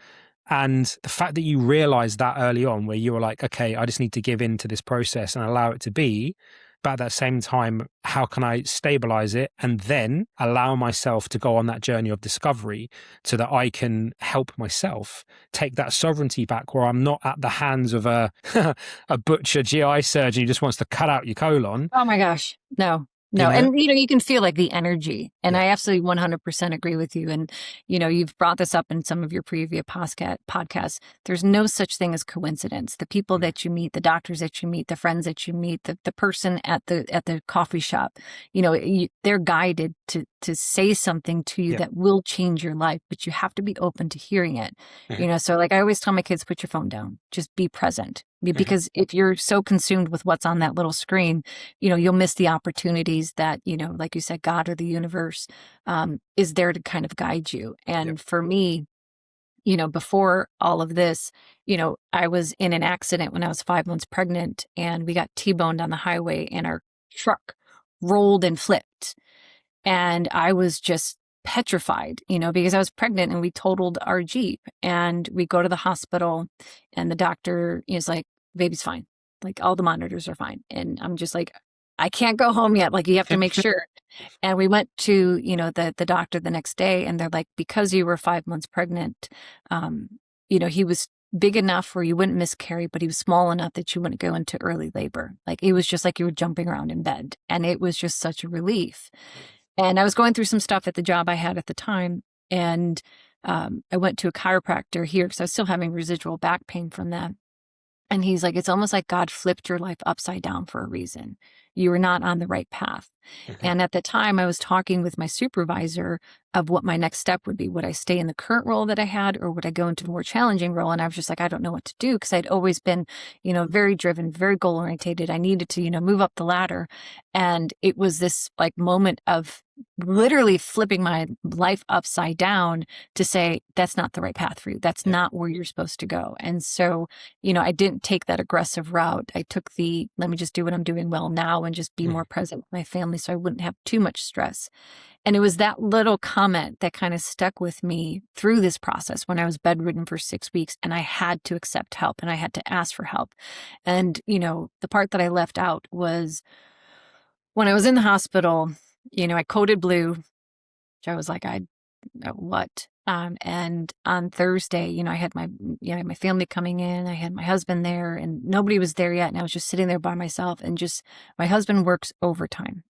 And the fact that you realized that early on, where you were like, okay, I just need to give in to this process and allow it to be. But at that same time, how can I stabilize it and then allow myself to go on that journey of discovery so that I can help myself take that sovereignty back, where I'm not at the hands of a a butcher GI surgeon who just wants to cut out your colon. Oh my gosh. No, You no. know? And, you can feel like the energy. And Yeah. I absolutely 100% agree with you. And, you've brought this up in some of your previous podcasts. There's no such thing as coincidence. The people that you meet, the doctors that you meet, the friends that you meet, the person at the coffee shop, they're guided to say something to you Yeah. that will change your life, but you have to be open to hearing it. So like I always tell my kids, put your phone down, just be present. Because if you're so consumed with what's on that little screen, you'll miss the opportunities that, like you said, God or the universe is there to kind of guide you. And for me, before all of this, I was in an accident when I was 5 months pregnant, and we got T-boned on the highway, and our truck rolled and flipped. And I was just petrified, because I was pregnant, and we totaled our Jeep, and we go to the hospital, and the doctor is like, baby's fine. Like, all the monitors are fine. And I'm just like, I can't go home yet. Like, you have to make sure. And we went to, the doctor the next day, and they're like, because you were 5 months pregnant, he was big enough where you wouldn't miscarry, but he was small enough that you wouldn't go into early labor. Like, it was just like you were jumping around in bed. And it was just such a relief. And I was going through some stuff at the job I had at the time. And I went to a chiropractor here because I was still having residual back pain from that. And he's like, it's almost like God flipped your life upside down for a reason. You were not on the right path. And at the time, I was talking with my supervisor of what my next step would be. Would I stay in the current role that I had, or would I go into a more challenging role? And I was just like, I don't know what to do, because I'd always been, very driven, very goal orientated. I needed to, move up the ladder. And it was this like moment of literally flipping my life upside down to say, that's not the right path for you. That's not where you're supposed to go. And so, I didn't take that aggressive route. I took let me just do what I'm doing well now go and just be more present with my family so I wouldn't have too much stress. And it was that little comment that kind of stuck with me through this process when I was bedridden for 6 weeks and I had to accept help and I had to ask for help. And, the part that I left out was when I was in the hospital, I coded blue, which I was like, what? And on Thursday, I had my family coming in, I had my husband there and nobody was there yet. And I was just sitting there by myself and my husband works overtime,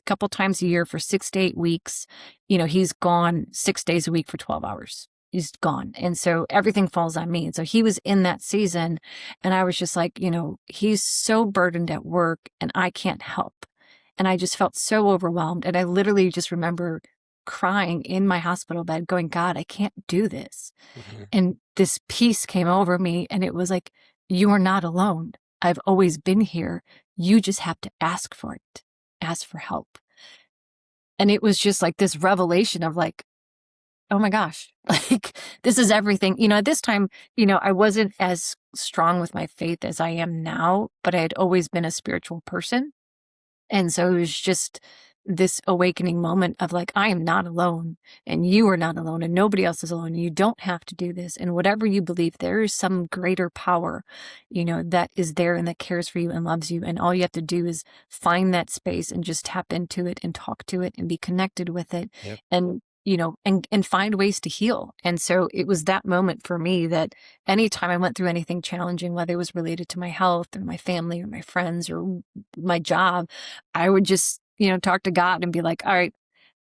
couple times a year for 6 to 8 weeks. He's gone 6 days a week for 12 hours. He's gone. And so everything falls on me. And so he was in that season. And I was just like, he's so burdened at work and I can't help. And I just felt so overwhelmed. And I literally just remember crying in my hospital bed going, God, I can't do this. And this peace came over me. And it was like, you are not alone. I've always been here. You just have to ask for it. Ask for help. And it was just like this revelation of like, oh my gosh, like this is everything. At this time, I wasn't as strong with my faith as I am now, but I had always been a spiritual person. And so it was just this awakening moment of like, I am not alone and you are not alone and nobody else is alone. And you don't have to do this. And whatever you believe, there is some greater power, that is there and that cares for you and loves you. And all you have to do is find that space and just tap into it and talk to it and be connected with it. Yep. And and find ways to heal. And so it was that moment for me that anytime I went through anything challenging, whether it was related to my health or my family or my friends or my job, I would just, talk to God and be like, all right,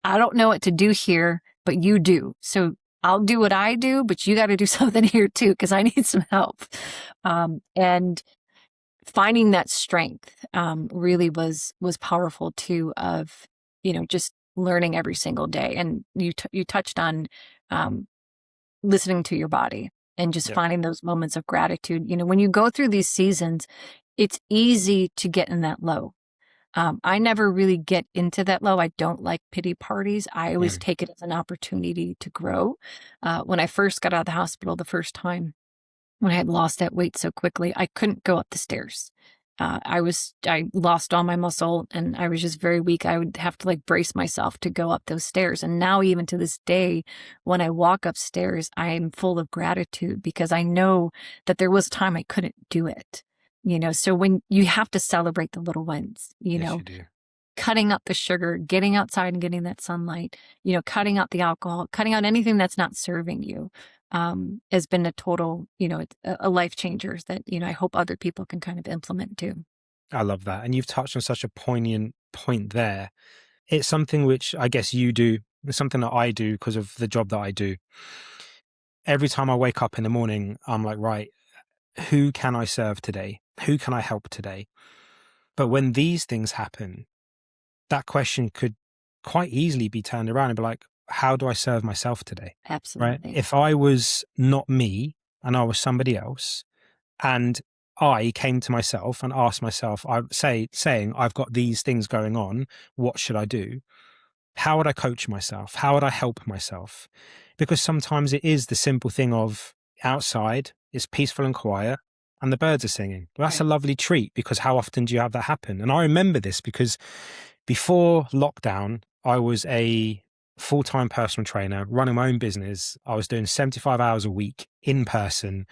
I don't know what to do here, but you do. So I'll do what I do, but you got to do something here too, because I need some help. And finding that strength really was powerful too of, just learning every single day. And you touched on listening to your body and just finding those moments of gratitude. When you go through these seasons, it's easy to get in that low. I never really get into that low. I don't like pity parties. I always take it as an opportunity to grow. When I first got out of the hospital the first time, when I had lost that weight so quickly, I couldn't go up the stairs. I lost all my muscle and I was just very weak. I would have to like brace myself to go up those stairs. And now even to this day, when I walk upstairs, I'm full of gratitude because I know that there was a time I couldn't do it. So when you have to celebrate the little wins, Yes, you do. Cutting out the sugar, getting outside and getting that sunlight, cutting out the alcohol, cutting out anything that's not serving you. Has been a total, it's a life changer that, I hope other people can kind of implement too. I love that. And you've touched on such a poignant point there. It's something which I guess you do. It's something that I do because of the job that I do. Every time I wake up in the morning, I'm like, right, who can I serve today? Who can I help today? But when these things happen, that question could quite easily be turned around and be like, how do I serve myself today? Absolutely. Right? If I was not me and I was somebody else and I came to myself and asked myself, saying, I've got these things going on, what should I do? How would I coach myself? How would I help myself? Because sometimes it is the simple thing of outside, it's peaceful and quiet and the birds are singing. Well, that's a lovely treat because how often do you have that happen? And I remember this because before lockdown, I was a full-time personal trainer, running my own business. I was doing 75 hours a week in person.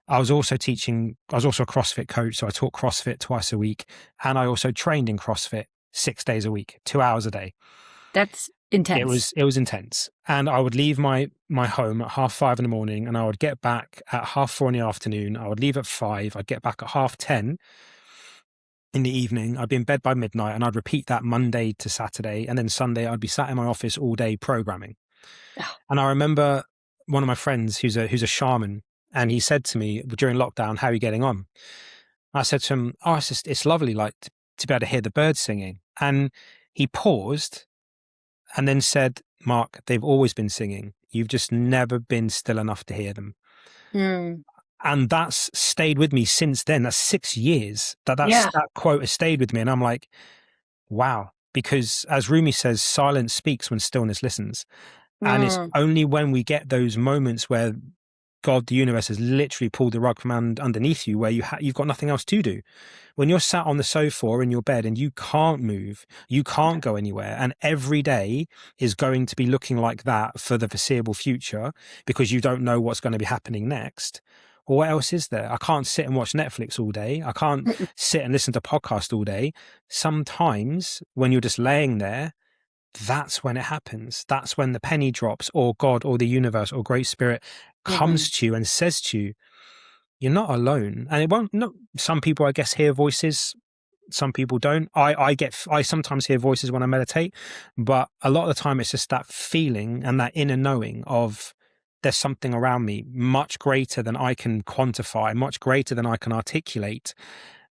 I was also a CrossFit coach. So I taught CrossFit twice a week. And I also trained in CrossFit 6 days a week, 2 hours a day. That's intense. It was intense. And I would leave my home at 5:30 in the morning and I would get back at 4:30 in the afternoon. I would leave at 5. I'd get back at 10:30 in the evening. I'd be in bed by midnight and I'd repeat that Monday to Saturday. And then Sunday, I'd be sat in my office all day programming. And I remember one of my friends who's a shaman, and he said to me during lockdown, how are you getting on? I said to him, oh, it's lovely, like to be able to hear the birds singing. And he paused and then said, Mark, they've always been singing. You've just never been still enough to hear them. And that's stayed with me since then. That's 6 years that quote has stayed with me. And I'm like, wow, because as Rumi says, silence speaks when stillness listens. And it's only when we get those moments where God, the universe has literally pulled the rug from underneath you, where you've got nothing else to do. When you're sat on the sofa or in your bed and you can't move, you can't go anywhere, and every day is going to be looking like that for the foreseeable future because you don't know what's going to be happening next. Well, what else is there? I can't sit and watch Netflix all day. I can't sit and listen to podcasts all day. Sometimes when you're just laying there, that's when it happens. That's when the penny drops, or God or the universe or Great Spirit comes to you and says to you, you're not alone. And it won't, no, some people, I guess, hear voices. Some people don't. I sometimes hear voices when I meditate, but a lot of the time it's just that feeling and that inner knowing of there's something around me much greater than I can quantify, much greater than I can articulate.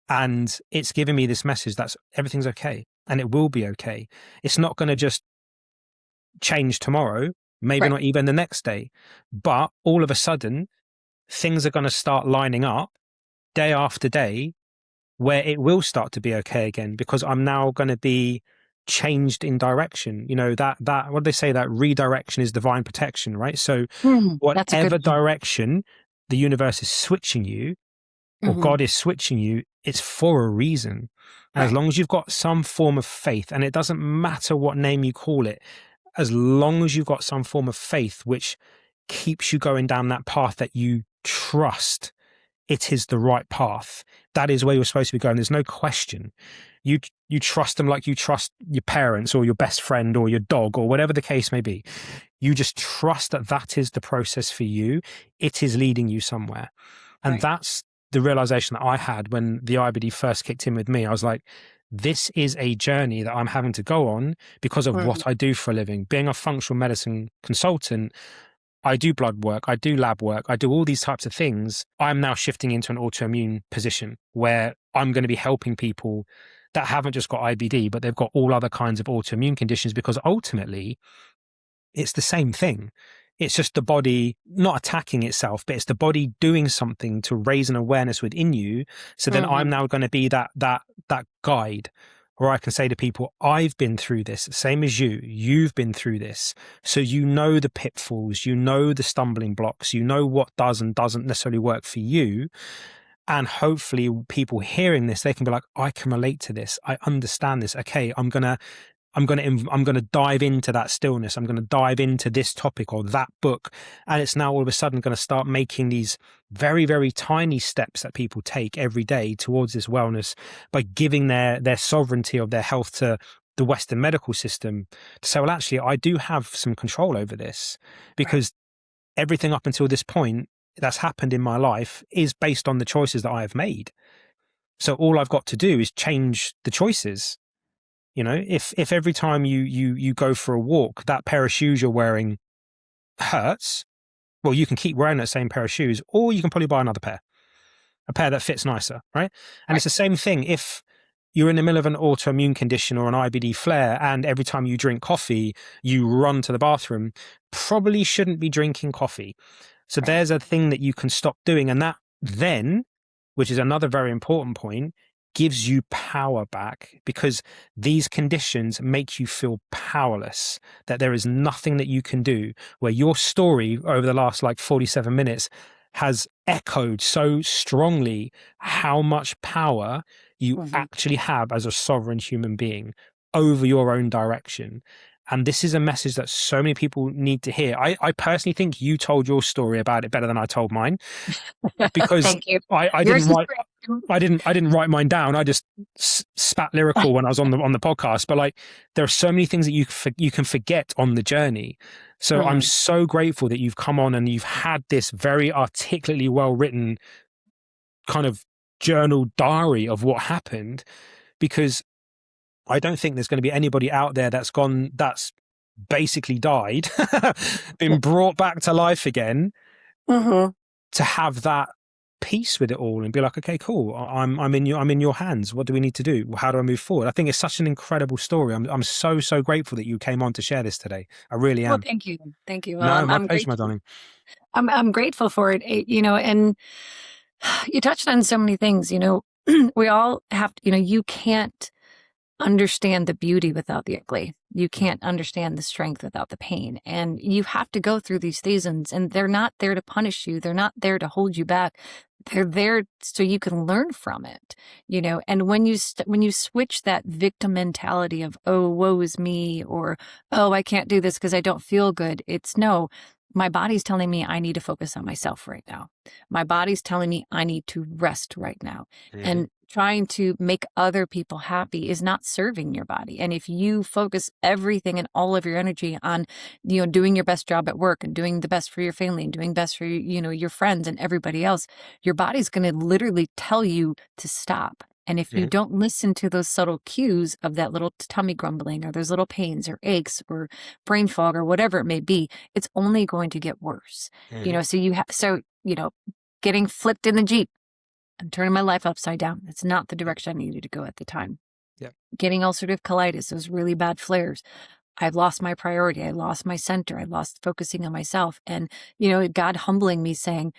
And it's giving me this message that everything's okay and it will be okay. It's not going to just change tomorrow, maybe not even the next day, but all of a sudden things are going to start lining up day after day where it will start to be okay again, because I'm now going to be changed in direction. You know, that what do they say, that redirection is divine protection, right? So whatever direction the universe is switching you, or God is switching you, it's for a reason. And as long as you've got some form of faith, and it doesn't matter what name you call it, as long as you've got some form of faith which keeps you going down that path that you trust it is the right path, that is where you're supposed to be going. There's no question. You trust them like you trust your parents or your best friend or your dog or whatever the case may be. You just trust that that is the process for you. It is leading you somewhere. And that's the realization that I had when the IBD first kicked in with me. I was like, this is a journey that I'm having to go on because of what I do for a living. Being a functional medicine consultant, I do blood work, I do lab work, I do all these types of things. I'm now shifting into an autoimmune position where I'm going to be helping people that haven't just got IBD, but they've got all other kinds of autoimmune conditions, because ultimately it's the same thing. It's just the body not attacking itself, but it's the body doing something to raise an awareness within you. So then I'm now going to be that guide, where I can say to people, I've been through this, same as you've been through this. So you know the pitfalls, you know the stumbling blocks, you know what does and doesn't necessarily work for you. And hopefully people hearing this, they can be like, I can relate to this. I understand this. Okay, I'm going to dive into that stillness. I'm going to dive into this topic or that book. And it's now all of a sudden going to start making these very, very tiny steps that people take every day towards this wellness by giving their sovereignty of their health to the Western medical system to say, well, actually, I do have some control over this, because everything up until this point that's happened in my life is based on the choices that I have made. So all I've got to do is change the choices. You know, if every time you go for a walk, that pair of shoes you're wearing hurts, well, you can keep wearing that same pair of shoes, or you can probably buy another pair, a pair that fits nicer, right? And it's the same thing if you're in the middle of an autoimmune condition or an IBD flare, and every time you drink coffee, you run to the bathroom, probably shouldn't be drinking coffee. So there's a thing that you can stop doing. And that then, which is another very important point, gives you power back, because these conditions make you feel powerless, that there is nothing that you can do, where your story over the last 47 minutes has echoed so strongly how much power you actually have as a sovereign human being over your own direction. And this is a message that so many people need to hear. I personally think you told your story about it better than I told mine, because Thank you. I didn't write mine down. I just spat lyrical when I was on the podcast. But there are so many things that you can forget on the journey. So I'm so grateful that you've come on and you've had this very articulately well written kind of journal diary of what happened, because I don't think there's going to be anybody out there that's basically died, been brought back to life again, to have that peace with it all and be like, okay, cool, I'm in your hands. What do we need to do? How do I move forward? I think it's such an incredible story. I'm so grateful that you came on to share this today. I really am. Well, thank you. Well, no, my pleasure, my darling. I'm grateful for it. And you touched on so many things. We all have to, you can't understand the beauty without the ugly. You can't understand the strength without the pain. And you have to go through these seasons, and they're not there to punish you. They're not there to hold you back. They're there so you can learn from it, and when you switch that victim mentality of, oh, woe is me, or, oh, I can't do this because I don't feel good. It's no, my body's telling me I need to focus on myself right now. My body's telling me I need to rest right now. And trying to make other people happy is not serving your body. And if you focus everything and all of your energy on, doing your best job at work and doing the best for your family and doing best for, your friends and everybody else, your body's going to literally tell you to stop. And if you don't listen to those subtle cues of that little tummy grumbling or those little pains or aches or brain fog or whatever it may be, it's only going to get worse. Getting flipped in the Jeep, I'm turning my life upside down. It's not the direction I needed to go at the time. Yeah. Getting ulcerative colitis, those really bad flares. I've lost my priority. I lost my center. I lost focusing on myself. And, God humbling me saying,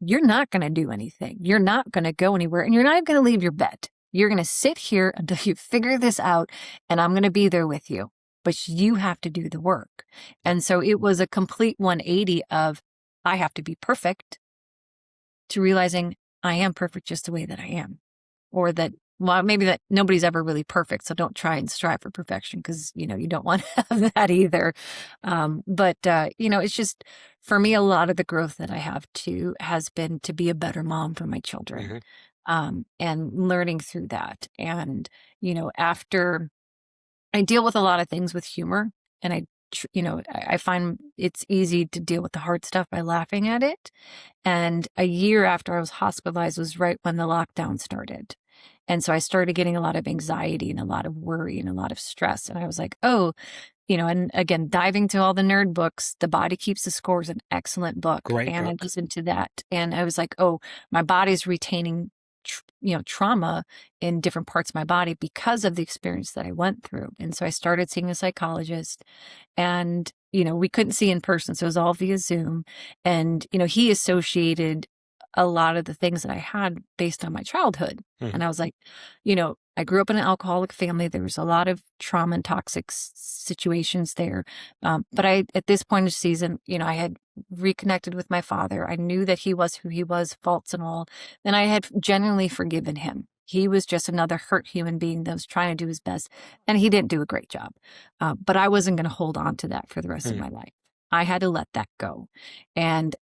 you're not going to do anything. You're not going to go anywhere. And you're not going to leave your bed. You're going to sit here until you figure this out. And I'm going to be there with you. But you have to do the work. And so it was a complete 180 of, I have to be perfect, to realizing I am perfect just the way that I am. Or that, well, maybe that nobody's ever really perfect. So don't try and strive for perfection because, you don't want to have that either. It's just, for me, a lot of the growth that I have too has been to be a better mom for my children. And learning through that. And, after I deal with a lot of things with humor, and I find it's easy to deal with the hard stuff by laughing at it. And a year after I was hospitalized was right when the lockdown started. And so I started getting a lot of anxiety and a lot of worry and a lot of stress. And I was like, oh, and again, diving to all the nerd books, The Body Keeps the Score is an excellent book. Great and book. I listened to that. And I was like, oh, my body's retaining trauma in different parts of my body because of the experience that I went through. And so I started seeing a psychologist, and, we couldn't see in person. So it was all via Zoom. And, he associated a lot of the things that I had based on my childhood. And I was like, I grew up in an alcoholic family. There was a lot of trauma and toxic situations there. But at this point in the season, I had reconnected with my father. I knew that he was who he was, faults and all. And I had genuinely forgiven him. He was just another hurt human being that was trying to do his best. And he didn't do a great job. But I wasn't going to hold on to that for the rest of my life. I had to let that go. And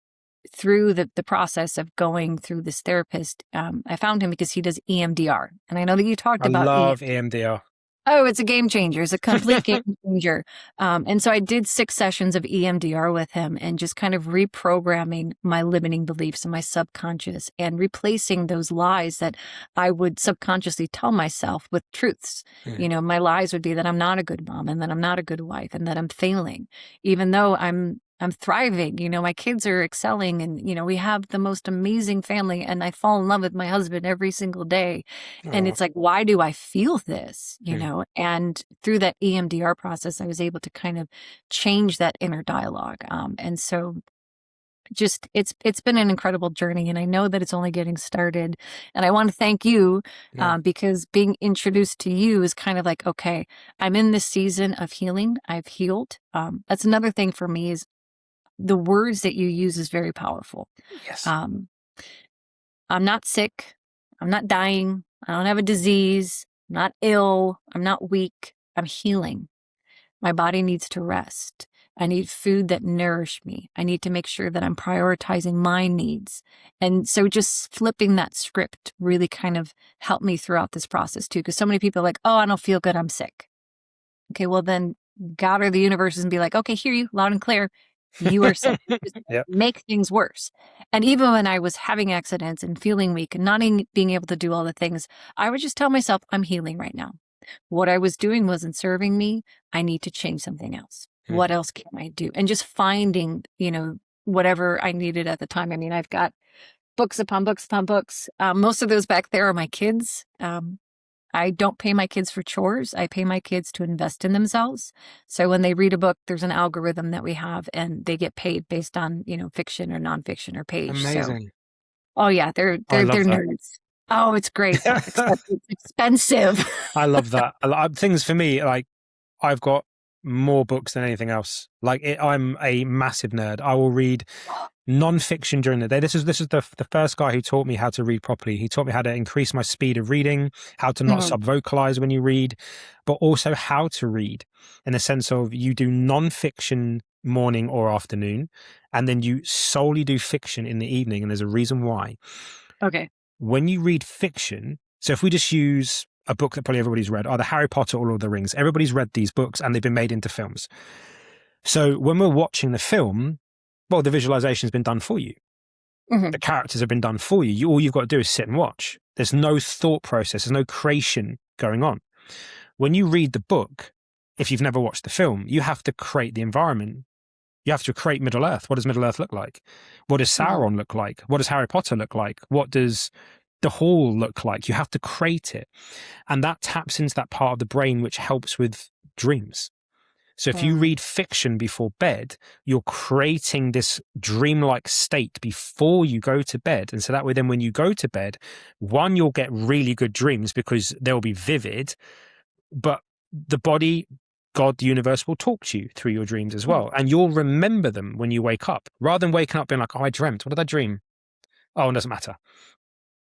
through the process of going through this therapist, I found him because he does EMDR. And I know that you talked about I love EMDR. Oh, it's a game changer. It's a complete game changer. And so I did 6 sessions of EMDR with him and just kind of reprogramming my limiting beliefs in my subconscious and replacing those lies that I would subconsciously tell myself with truths. My lies would be that I'm not a good mom and that I'm not a good wife and that I'm failing, even though I'm thriving. My kids are excelling and, we have the most amazing family, and I fall in love with my husband every single day. And it's like, why do I feel this? And through that EMDR process, I was able to kind of change that inner dialogue. And so just, it's been an incredible journey, and I know that it's only getting started. And I want to thank you because being introduced to you is kind of like, okay, I'm in this season of healing. I've healed. That's another thing for me is the words that you use is very powerful. Yes. I'm not sick. I'm not dying. I don't have a disease. I'm not ill. I'm not weak. I'm healing. My body needs to rest. I need food that nourish me. I need to make sure that I'm prioritizing my needs. And so just flipping that script really kind of helped me throughout this process too. Because so many people are like, oh, I don't feel good. I'm sick. Okay, well then God or the universe is going to be like, okay, hear you loud and clear. You are sick. Make things worse. And even when I was having accidents and feeling weak and not being able to do all the things, I would just tell myself, I'm healing right now. What I was doing wasn't serving me. I need to change something else. What else can I do? And just finding, whatever I needed at the time. I mean, I've got books upon books upon books. Most of those back there are my kids. I don't pay my kids for chores. I pay my kids to invest in themselves. So when they read a book, there's an algorithm that we have, and they get paid based on, fiction or nonfiction or page. Amazing. So, oh yeah, they're that. nerds. Oh, it's great, except it's expensive. I love that. Things for me, like I've got more books than anything else. I'm a massive nerd. I will read non-fiction during the day. This is the first guy who taught me how to read properly. He taught me how to increase my speed of reading, how to not Mhm. sub-vocalize when you read, but also how to read in the sense of you do non-fiction morning or afternoon, and then you solely do fiction in the evening. And there's a reason why. Okay. When you read fiction, so if we just use a book that probably everybody's read, either Harry Potter or Lord of the Rings, everybody's read these books and they've been made into films. So when we're watching the film, well, the visualization's been done for you. Mhm. The characters have been done for you. All you've got to do is sit and watch. There's no thought process. There's no creation going on. When you read the book, if you've never watched the film, you have to create the environment. You have to create Middle Earth. What does Middle Earth look like? What does Mhm. Sauron look like? What does Harry Potter look like? What does the hall look like? You have to create it. And that taps into that part of the brain which helps with dreams. So if you Mm. read fiction before bed, you're creating this dreamlike state before you go to bed. And so that way, then when you go to bed, one, you'll get really good dreams because they'll be vivid, but the body, God, the universe will talk to you through your dreams as Mm. well. And you'll remember them when you wake up rather than waking up being like, oh, I dreamt. What did I dream? Oh, it doesn't matter.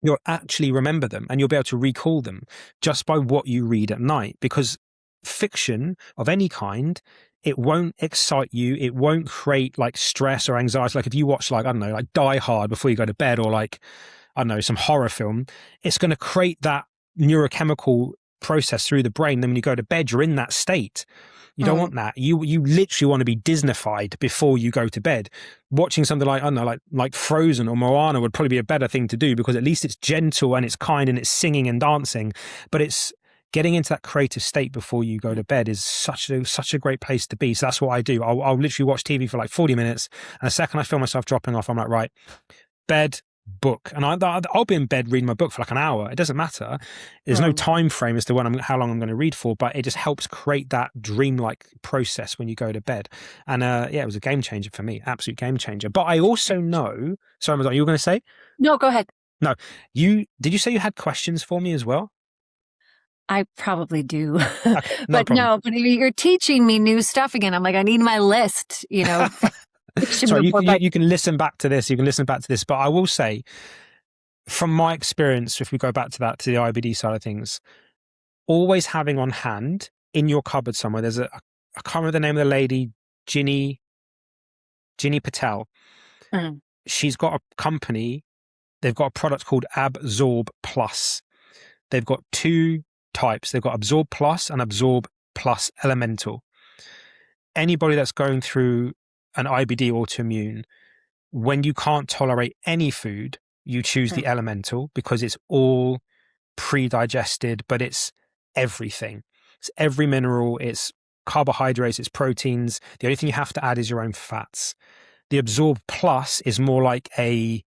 You'll actually remember them and you'll be able to recall them just by what you read at night, because fiction of any kind, it won't excite you. It won't create like stress or anxiety. Like if you watch like, I don't know, like Die Hard before you go to bed, or like, I don't know, some horror film, it's going to create that neurochemical process through the brain. Then when you go to bed, you're in that state. You don't Mm. want that. You literally want to be Disneyfied before you go to bed. Watching something like, I don't know, like Frozen or Moana would probably be a better thing to do, because at least it's gentle and it's kind and it's singing and dancing. But it's getting into that creative state before you go to bed is such a great place to be. So that's what I do. I'll literally watch TV for like 40 minutes, and the second I feel myself dropping off, I'm like, right, bed, book. And I'll be in bed reading my book for like an hour. It doesn't matter. There's no Mm. time frame as to how long I'm going to read for, but it just helps create that dreamlike process when you go to bed. And yeah, it was a game changer for me, absolute game changer. But I also know, sorry, Amazon, you were going to say? No, go ahead. No, did you say you had questions for me as well? I probably do. Okay, no But problem. no, but you're teaching me new stuff again. I'm like, I need my list, fiction Sorry, before bed. you can listen back to this. You can listen back to this. But I will say, from my experience, if we go back to the IBD side of things, always having on hand in your cupboard somewhere, I can't remember the name of the lady, Ginny Patel. Mm. She's got a company. They've got a product called Absorb Plus. They've got two types. They've got Absorb Plus and Absorb Plus Elemental. Anybody that's going through an IBD autoimmune, when you can't tolerate any food, you choose the Mm. elemental because it's all pre-digested, but it's everything. It's every mineral, it's carbohydrates, it's proteins. The only thing you have to add is your own fats. The Absorb Plus is more like a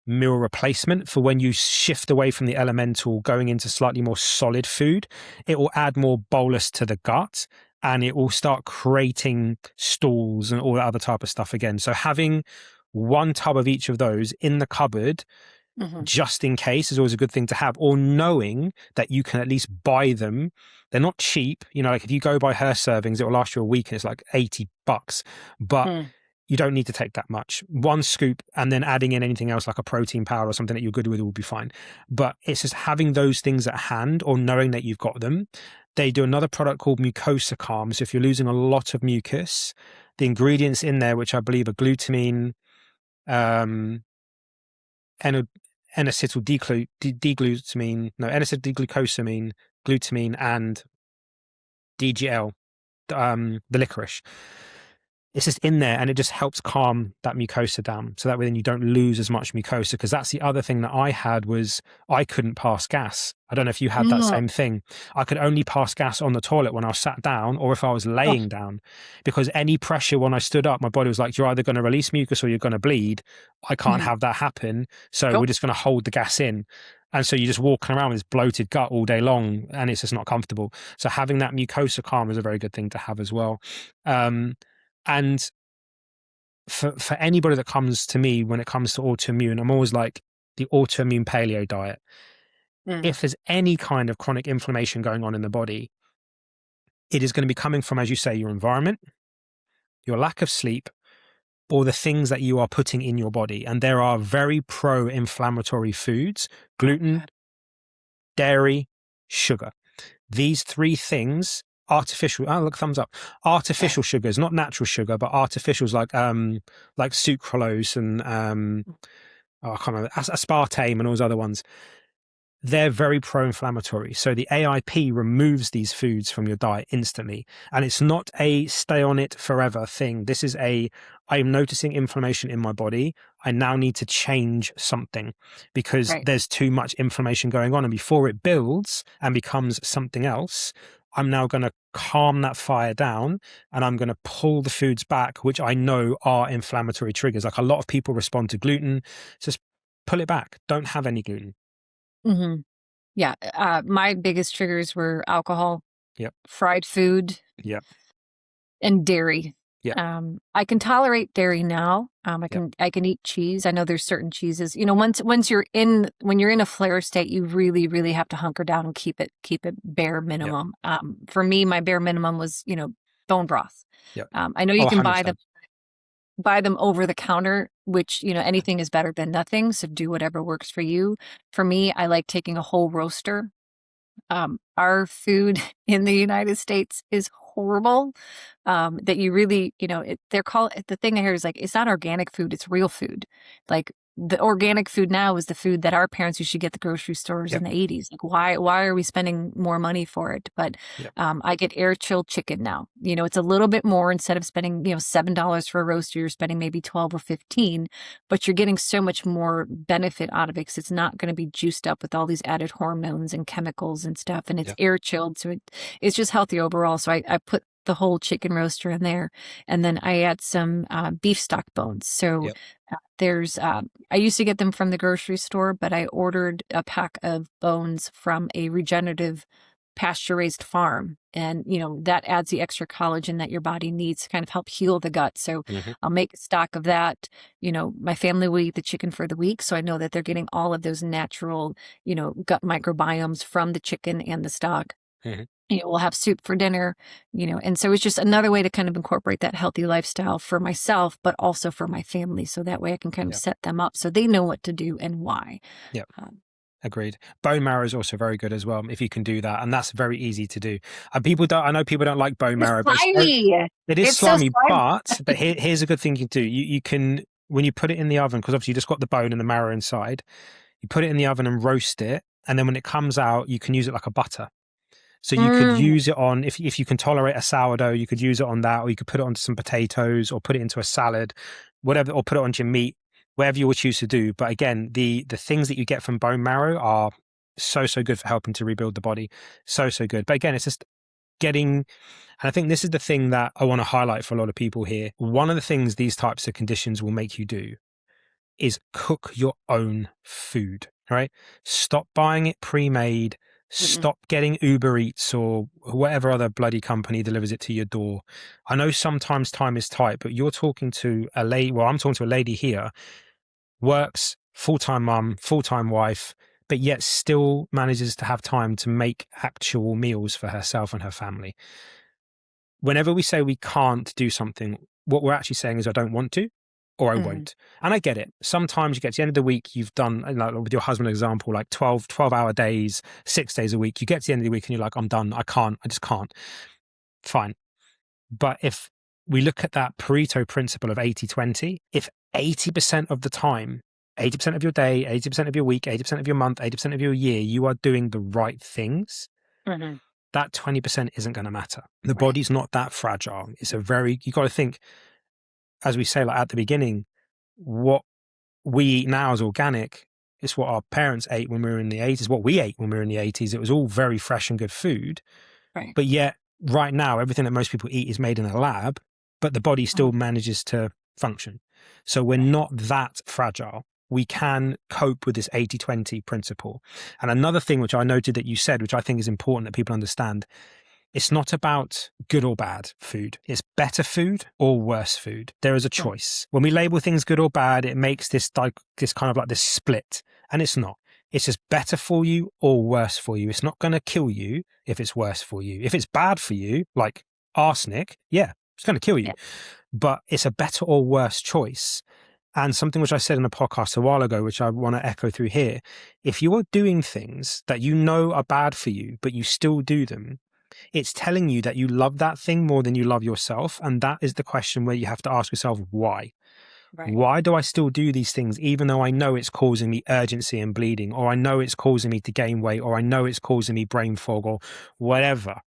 meal replacement for when you shift away from the elemental, going into slightly more solid food. It will add more bolus to the gut, and it will start creating stools and all that other type of stuff again. So having one tub of each of those in the cupboard Mhm. just in case is always a good thing to have, or knowing that you can at least buy them. They're not cheap. Like if you go by her servings, it will last you a week and it's like $80, but Mm. you don't need to take that much. One scoop and then adding in anything else like a protein powder or something that you're good with will be fine. But it's just having those things at hand or knowing that you've got them. They do another product called Mucosa Calm. So if you're losing a lot of mucus, the ingredients in there, which I believe are glutamine, N-acetyl-D-glucosamine, glutamine, and DGL, the licorice. It's just in there and it just helps calm that mucosa down. So that way then you don't lose as much mucosa, because that's the other thing that I had was I couldn't pass gas. I don't know if you had that Mm. same thing. I could only pass gas on the toilet when I was sat down or if I was Oh, laying down, because any pressure when I stood up, my body was like, you're either going to release mucus or you're going to bleed. I can't mhm. have that happen. So we're Nope. just going to hold the gas in. And so you're just walking around with this bloated gut all day long and it's just not comfortable. So having that mucosa calm is a very good thing to have as well. And for anybody that comes to me when it comes to autoimmune, I'm always like the autoimmune paleo diet. If there's any kind of chronic inflammation going on in the body, it is going to be coming from, as you say, your environment, your lack of sleep, or the things that you are putting in your body. And there are very pro-inflammatory foods: gluten, dairy, sugar. These three things, artificial, oh, look, thumbs up, artificial sugars, not natural sugar, but artificials like sucralose and, I can't remember, aspartame and all those other ones. They're very pro-inflammatory. So the AIP removes these foods from your diet instantly. And it's not a stay on it forever thing. This is I'm noticing inflammation in my body. I now need to change something because there's too much inflammation going on. And before it builds and becomes something else, I'm now going to calm that fire down and I'm going to pull the foods back, which I know are inflammatory triggers. Like a lot of people respond to gluten. Just pull it back. Don't have any gluten. Mm-hmm. Yeah. My biggest triggers were alcohol, fried food, and dairy. I can tolerate dairy now. I can eat cheese. I know there's certain cheeses, when you're in a flare state, you really, really have to hunker down and keep it bare minimum. For me, my bare minimum was, bone broth. I know you can 100%. buy them over the counter, which, anything is better than nothing. So do whatever works for you. For me, I like taking a whole roaster. Our food in the United States is horrible. That you really, the thing I hear is like, it's not organic food, it's real food. Like the organic food now is the food that our parents used to get at the grocery stores in the 80s. Like why are we spending more money for it? But I get air chilled chicken now. It's a little bit more. Instead of spending, $7 for a roaster, you're spending maybe 12 or 15, but you're getting so much more benefit out of it because it's not going to be juiced up with all these added hormones and chemicals and stuff. And it's air chilled. So it's just healthy overall. So I put the whole chicken roaster in there. And then I add some beef stock bones. So there's, I used to get them from the grocery store, but I ordered a pack of bones from a regenerative pasture-raised farm. And, that adds the extra collagen that your body needs to kind of help heal the gut. So I'll make stock of that. My family will eat the chicken for the week. So I know that they're getting all of those natural, gut microbiomes from the chicken and the stock. We'll have soup for dinner, and so it's just another way to kind of incorporate that healthy lifestyle for myself, but also for my family. So that way I can kind of set them up so they know what to do and why. Agreed. Bone marrow is also very good as well, if you can do that. And that's very easy to do. And I know people don't like bone marrow, but it is slimy, so but here's a good thing you can do. You can, when you put it in the oven, because obviously you just got the bone and the marrow inside, you put it in the oven and roast it. And then when it comes out, you can use it like a butter. So you could use it on, if you can tolerate a sourdough, you could use it on that, or you could put it onto some potatoes or put it into a salad, whatever, or put it onto your meat, whatever you would choose to do. But again, the things that you get from bone marrow are so good for helping to rebuild the body. So good. But again, it's just getting, and I think this is the thing that I want to highlight for a lot of people here. One of the things these types of conditions will make you do is cook your own food, right? Stop buying it pre-made. Stop getting Uber Eats or whatever other bloody company delivers it to your door. I know sometimes time is tight, but you're talking to a lady, well, I'm talking to a lady here, works, full-time mum, full-time wife, but yet still manages to have time to make actual meals for herself and her family. Whenever we say we can't do something, what we're actually saying is I don't want to, or I won't. And I get it. Sometimes you get to the end of the week, you've done, like with your husband example, like 12-hour days, 6 days a week. You get to the end of the week and you're like, I'm done. I just can't. Fine. But if we look at that Pareto principle of 80-20, if 80% of the time, 80% of your day, 80% of your week, 80% of your month, 80% of your year, you are doing the right things, that 20% isn't going to matter. The body's not that fragile. It's you got to think, as we say, like at the beginning, what we eat now is organic. It's what our parents ate when we were in the 80s, what we ate when we were in the 80s. It was all very fresh and good food. But yet right now, everything that most people eat is made in a lab, but the body still manages to function. So we're not that fragile. We can cope with this 80-20 principle. And another thing which I noted that you said, which I think is important that people understand, it's not about good or bad food. It's better food or worse food. There is a choice. When we label things good or bad, it makes this kind of like this split, and it's not. It's just better for you or worse for you. It's not going to kill you if it's worse for you. If it's bad for you, like arsenic, yeah, it's going to kill you. Yeah. But it's a better or worse choice. And something which I said in a podcast a while ago, which I want to echo through here, if you are doing things that you know are bad for you, but you still do them, it's telling you that you love that thing more than you love yourself. And that is the question where you have to ask yourself, why? Right. Why do I still do these things, even though I know it's causing me urgency and bleeding, or I know it's causing me to gain weight, or I know it's causing me brain fog or whatever?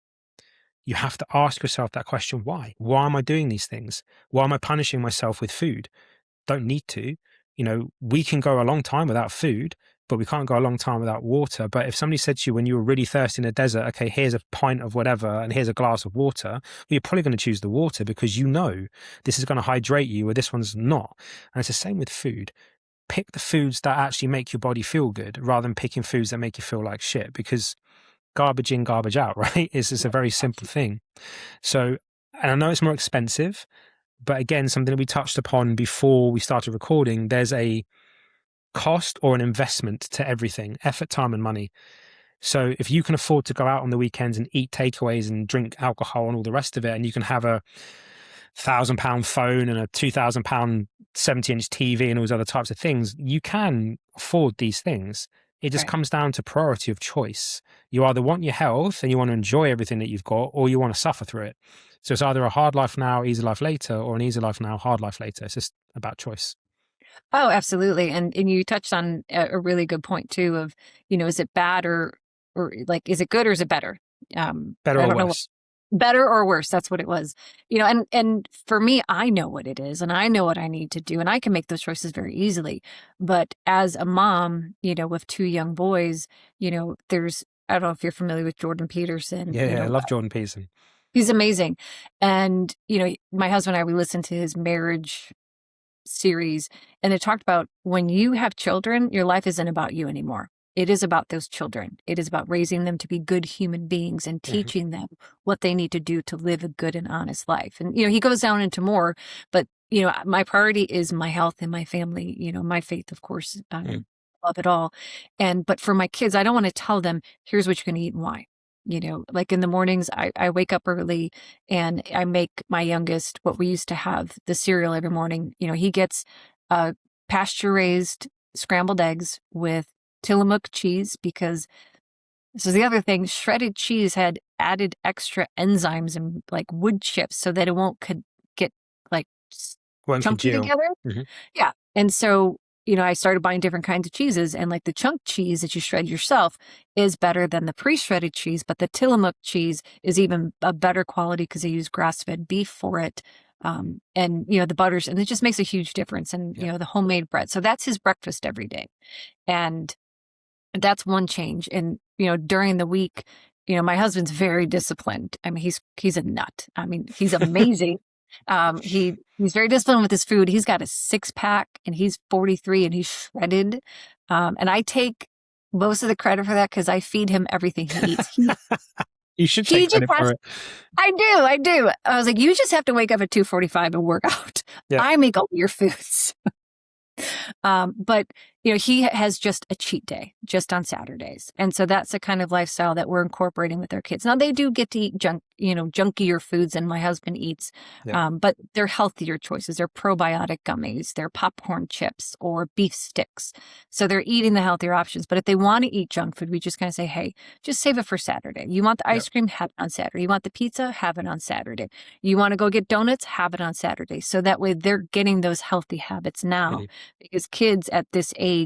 You have to ask yourself that question. Why? Why am I doing these things? Why am I punishing myself with food? Don't need to. You know, we can go a long time without food, but we can't go a long time without water. But if somebody said to you when you were really thirsty in the desert, okay, here's a pint of whatever and here's a glass of water, well, you're probably going to choose the water because you know this is going to hydrate you or this one's not. And it's the same with food. Pick the foods that actually make your body feel good rather than picking foods that make you feel like shit, because garbage in, garbage out, right? It's just a very simple thing. So, and I know it's more expensive, but again, something that we touched upon before we started recording, there's a cost or an investment to everything: effort, time, and money. So if you can afford to go out on the weekends and eat takeaways and drink alcohol and all the rest of it, and you can have a £1,000 phone and a £2,000 70-inch TV and all those other types of things, you can afford these things. It just comes down to priority of choice. You either want your health and you want to enjoy everything that you've got, or you want to suffer through it. So it's either a hard life now, easy life later, or an easy life now, hard life later. It's just about choice. Oh, absolutely. And you touched on a really good point too of, is it bad or like, is it good or is it better? Better I or don't know worse? Better or worse. That's what it was, and for me, I know what it is and I know what I need to do and I can make those choices very easily. But as a mom, with two young boys, I don't know if you're familiar with Jordan Peterson. Yeah, I love Jordan Peterson. He's amazing. And, my husband and I, we listened to his marriage series and they talked about when you have children, your life isn't about you anymore. It is about those children. It is about raising them to be good human beings and teaching them what they need to do to live a good and honest life. And, he goes down into more, but, my priority is my health and my family, my faith, of course, love it all. But for my kids, I don't want to tell them, here's what you're going to eat and why. Like in the mornings, I wake up early and I make my youngest what we used to have, the cereal every morning. He gets pasture-raised scrambled eggs with Tillamook cheese, because this is the other thing, shredded cheese had added extra enzymes and like wood chips so that it won't get like chunky together. Yeah. And so, I started buying different kinds of cheeses, and like the chunk cheese that you shred yourself is better than the pre-shredded cheese, but the Tillamook cheese is even a better quality because they use grass-fed beef for it. And, the butters, and it just makes a huge difference. And, the homemade bread. So that's his breakfast every day. And that's one change. And, during the week, my husband's very disciplined. I mean, he's a nut. I mean, he's amazing. He's very disciplined with his food. He's got a 6-pack and he's 43 and he's shredded. And I take most of the credit for that because I feed him everything he eats. You should take credit for it. I do. I was like, you just have to wake up at 2:45 and work out. Yeah. I make all your foods. But he has just a cheat day just on Saturdays. And so that's the kind of lifestyle that we're incorporating with our kids. Now they do get to eat junkier foods than my husband eats. Yeah. But they're healthier choices. They're probiotic gummies, they're popcorn chips or beef sticks. So they're eating the healthier options. But if they want to eat junk food, we just kind of say, hey, just save it for Saturday. You want the ice cream? Have it on Saturday. You want the pizza? Have it on Saturday. You want to go get donuts? Have it on Saturday. So that way they're getting those healthy habits now. Because kids at this age,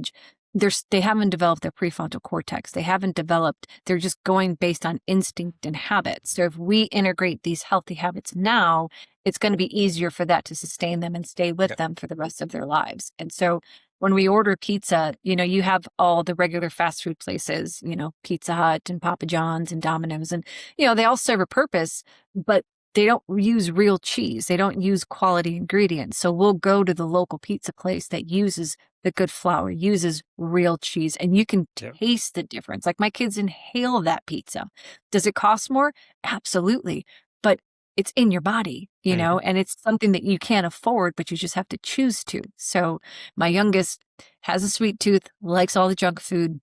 they haven't developed their prefrontal cortex. They haven't developed, they're just going based on instinct and habits. So if we integrate these healthy habits now, it's going to be easier for that to sustain them and stay with them for the rest of their lives. And so when we order pizza, you have all the regular fast food places, Pizza Hut and Papa John's and Domino's, and, they all serve a purpose, but they don't use real cheese. They don't use quality ingredients. So we'll go to the local pizza place that uses the good flour, uses real cheese, and you can taste the difference. Like my kids inhale that pizza. Does it cost more? Absolutely. But it's in your body, and it's something that you can't afford, but you just have to choose to. So my youngest has a sweet tooth, likes all the junk food.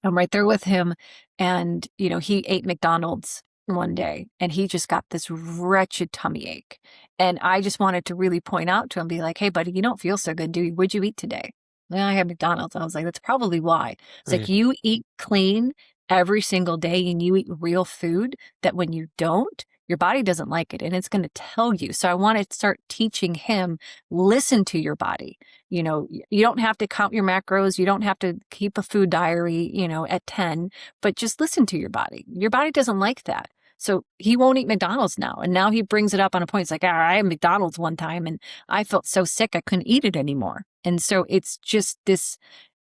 I'm right there with him. And, he ate McDonald's one day and he just got this wretched tummy ache. And I just wanted to really point out to him, be like, hey, buddy, you don't feel so good, do you? What'd you eat today? Well, I had McDonald's. I was like, that's probably why. It's like, you eat clean every single day and you eat real food, that when you don't, your body doesn't like it and it's going to tell you. So I want to start teaching him, listen to your body. You don't have to count your macros. You don't have to keep a food diary, at 10, but just listen to your body. Your body doesn't like that. So he won't eat McDonald's now. And now he brings it up on a point. It's like, I had McDonald's one time and I felt so sick I couldn't eat it anymore. And so it's just this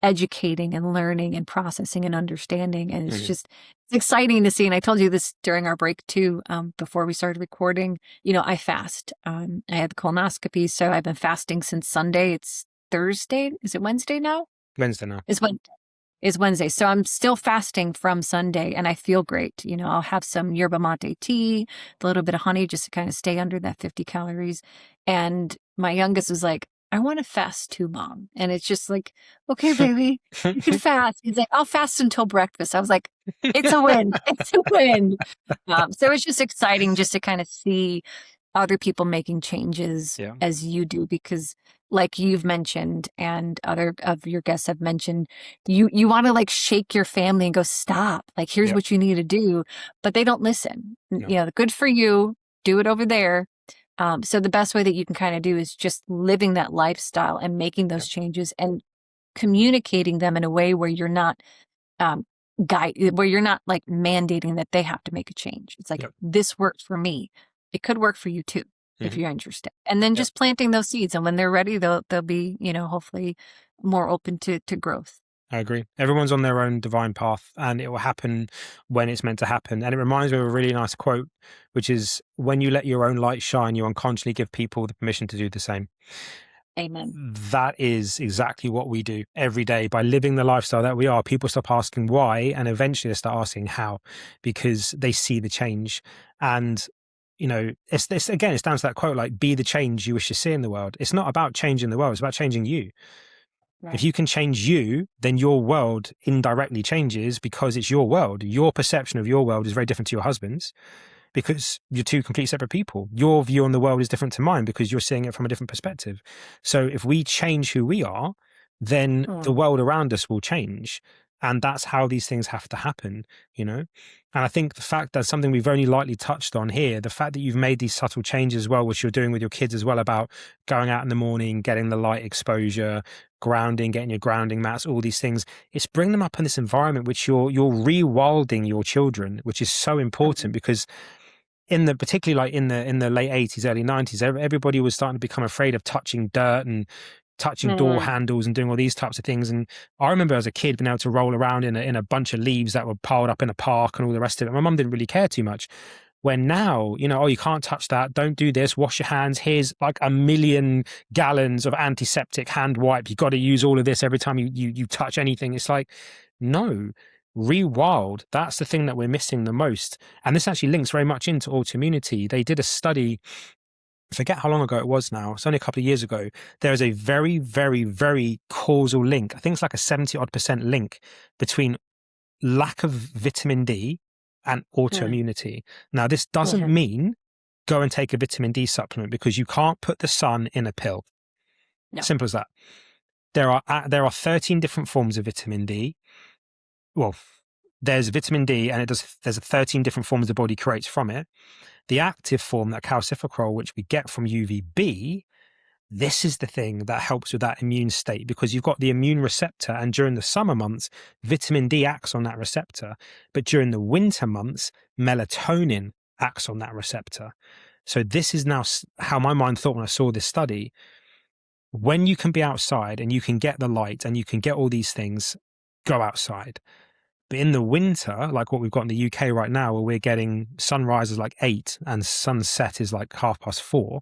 educating and learning and processing and understanding. And it's exciting to see. And I told you this during our break too, before we started recording. I fast. I had the colonoscopy, so I've been fasting since Sunday. It's Thursday. Is it Wednesday now? Wednesday now. It's Wednesday. So I'm still fasting from Sunday and I feel great. I'll have some yerba mate tea, a little bit of honey just to kind of stay under that 50 calories. And my youngest was like, I want to fast too, Mom. And it's just like, okay, baby, you can fast. He's like, I'll fast until breakfast. I was like, it's a win. It's a win. So it's just exciting just to kind of see other people making changes as you do, because like you've mentioned and other of your guests have mentioned, you want to like shake your family and go, stop, like, here's what you need to do, but they don't listen. Good for you. Do it over there. So the best way that you can kind of do is just living that lifestyle and making those changes and communicating them in a way where you're not where you're not like mandating that they have to make a change. It's like, this worked for me. It could work for you too, if you're interested. And then just planting those seeds. And when they're ready, they'll be, hopefully more open to growth. I agree. Everyone's on their own divine path and it will happen when it's meant to happen. And it reminds me of a really nice quote, which is, when you let your own light shine, you unconsciously give people the permission to do the same. Amen. That is exactly what we do every day. By living the lifestyle that we are, people stop asking why, and eventually they start asking how, because they see the change. And it's again, it's down to that quote, like, be the change you wish to see in the world. It's not about changing the world. It's about changing you. Right. If you can change you, then your world indirectly changes, because it's your world. Your perception of your world is very different to your husband's, because you're two complete separate people. Your view on the world is different to mine because you're seeing it from a different perspective. So if we change who we are, then the world around us will change. And that's how these things have to happen, And I think the fact that something we've only lightly touched on here, the fact that you've made these subtle changes as well, which you're doing with your kids as well, about going out in the morning, getting the light exposure, grounding, getting your grounding mats, all these things, it's bringing them up in this environment which you're rewilding your children, which is so important, because particularly like in the late 80s, early 90s, everybody was starting to become afraid of touching dirt and touching door handles and doing all these types of things. And I remember as a kid being able to roll around in a bunch of leaves that were piled up in a park and all the rest of it. My mum didn't really care too much. When now, oh, you can't touch that, don't do this, wash your hands, here's like 1 million gallons of antiseptic hand wipe, you got to use all of this every time you touch anything. It's like, no, rewild. That's the thing that we're missing the most. And this actually links very much into autoimmunity. They did a study, I forget how long ago it was now, it's only a couple of years ago. There is a very, very, very causal link. I think it's like a 70% link between lack of vitamin D and autoimmunity. Now, this doesn't mean go and take a vitamin D supplement, because you can't put the sun in a pill. No. Simple as that. There are 13 different forms of vitamin D. Well, there's vitamin D, and there's 13 different forms the body creates from it. The active form, that calciferol, which we get from UVB, this is the thing that helps with that immune state, because you've got the immune receptor, and during the summer months, vitamin D acts on that receptor. But during the winter months, melatonin acts on that receptor. So this is now how my mind thought when I saw this study. When you can be outside and you can get the light and you can get all these things, go outside. But in the winter, like what we've got in the UK right now, where we're getting sunrise is like 8 and sunset is like 4:30,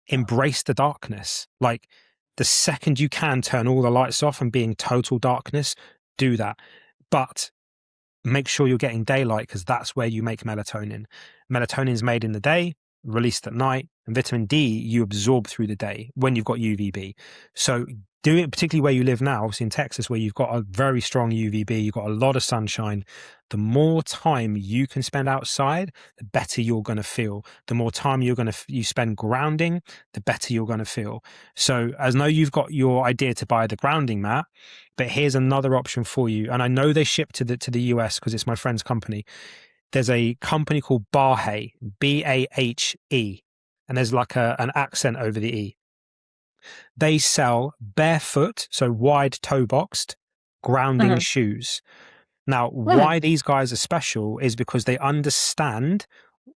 embrace the darkness. Like, the second you can turn all the lights off and be in total darkness, do that. But make sure you're getting daylight, because that's where you make melatonin. Melatonin is made in the day, released at night, and vitamin D you absorb through the day when you've got UVB. So do it, particularly where you live now, obviously in Texas, where you've got a very strong UVB, you've got a lot of sunshine. The more time you can spend outside, the better you're going to feel. The more time you spend grounding, the better you're going to feel. So as know you've got your idea to buy the grounding mat, but here's another option for you. And I know they ship to the US because it's my friend's company. There's a company called Bahe, Bahe, and there's like an accent over the E. They sell barefoot, so wide toe boxed grounding shoes. Now, why these guys are special is because they understand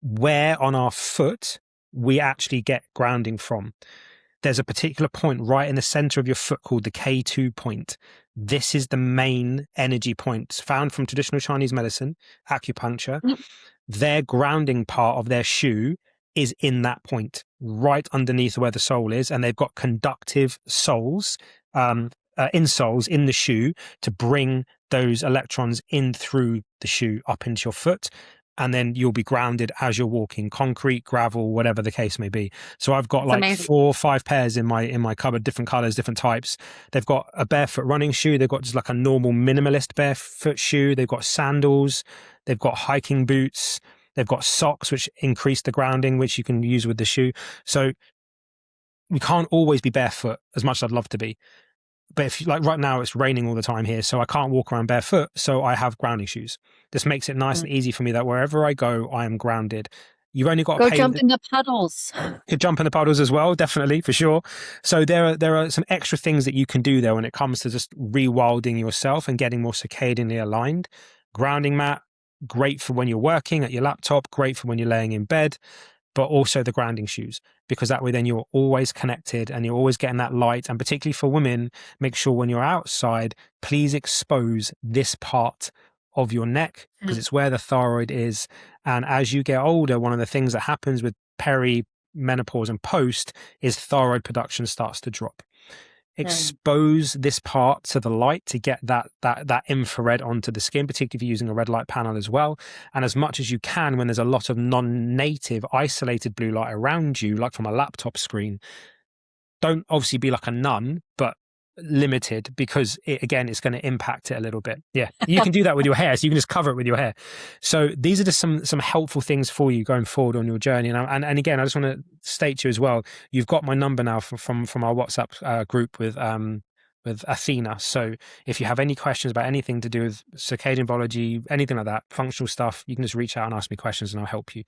where on our foot we actually get grounding from. There's a particular point right in the center of your foot called the K2 point. This is the main energy point found from traditional Chinese medicine, acupuncture. Their grounding part of their shoe is in that point, right underneath where the sole is. And they've got conductive soles, insoles in the shoe to bring those electrons in through the shoe up into your foot. And then you'll be grounded as you're walking, concrete, gravel, whatever the case may be. So I've got like 4 or 5 pairs in my cupboard, different colors, different types. They've got a barefoot running shoe. They've got just like a normal minimalist barefoot shoe. They've got sandals. They've got hiking boots. They've got socks, which increase the grounding, which you can use with the shoe. So we can't always be barefoot as much as I'd love to be. But if like right now it's raining all the time here, so I can't walk around barefoot. So I have grounding shoes. This makes it nice and easy for me that wherever I go, I am grounded. You've only got to go jump in the puddles. Could jump in the puddles as well, definitely, for sure. So there are some extra things that you can do there when it comes to just rewilding yourself and getting more circadianly aligned. Grounding mat, great for when you're working at your laptop, great for when you're laying in bed, but also the grounding shoes, because that way then you're always connected and you're always getting that light. And particularly for women, make sure when you're outside, please expose this part of your neck because it's where the thyroid is. And as you get older, one of the things that happens with perimenopause and post is thyroid production starts to drop. Expose this part to the light to get that infrared onto the skin, particularly if you're using a red light panel as well. And as much as you can, when there's a lot of non-native isolated blue light around you, like from a laptop screen, don't obviously be like a nun, but limited, because it's going to impact it a little bit. Yeah, you can do that with your hair, so you can just cover it with your hair. So these are just some helpful things for you going forward on your journey. And again, I just want to state to you as well, you've got my number now from our WhatsApp group with Athena. So if you have any questions about anything to do with circadian biology, anything like that, functional stuff, you can just reach out and ask me questions and I'll help you.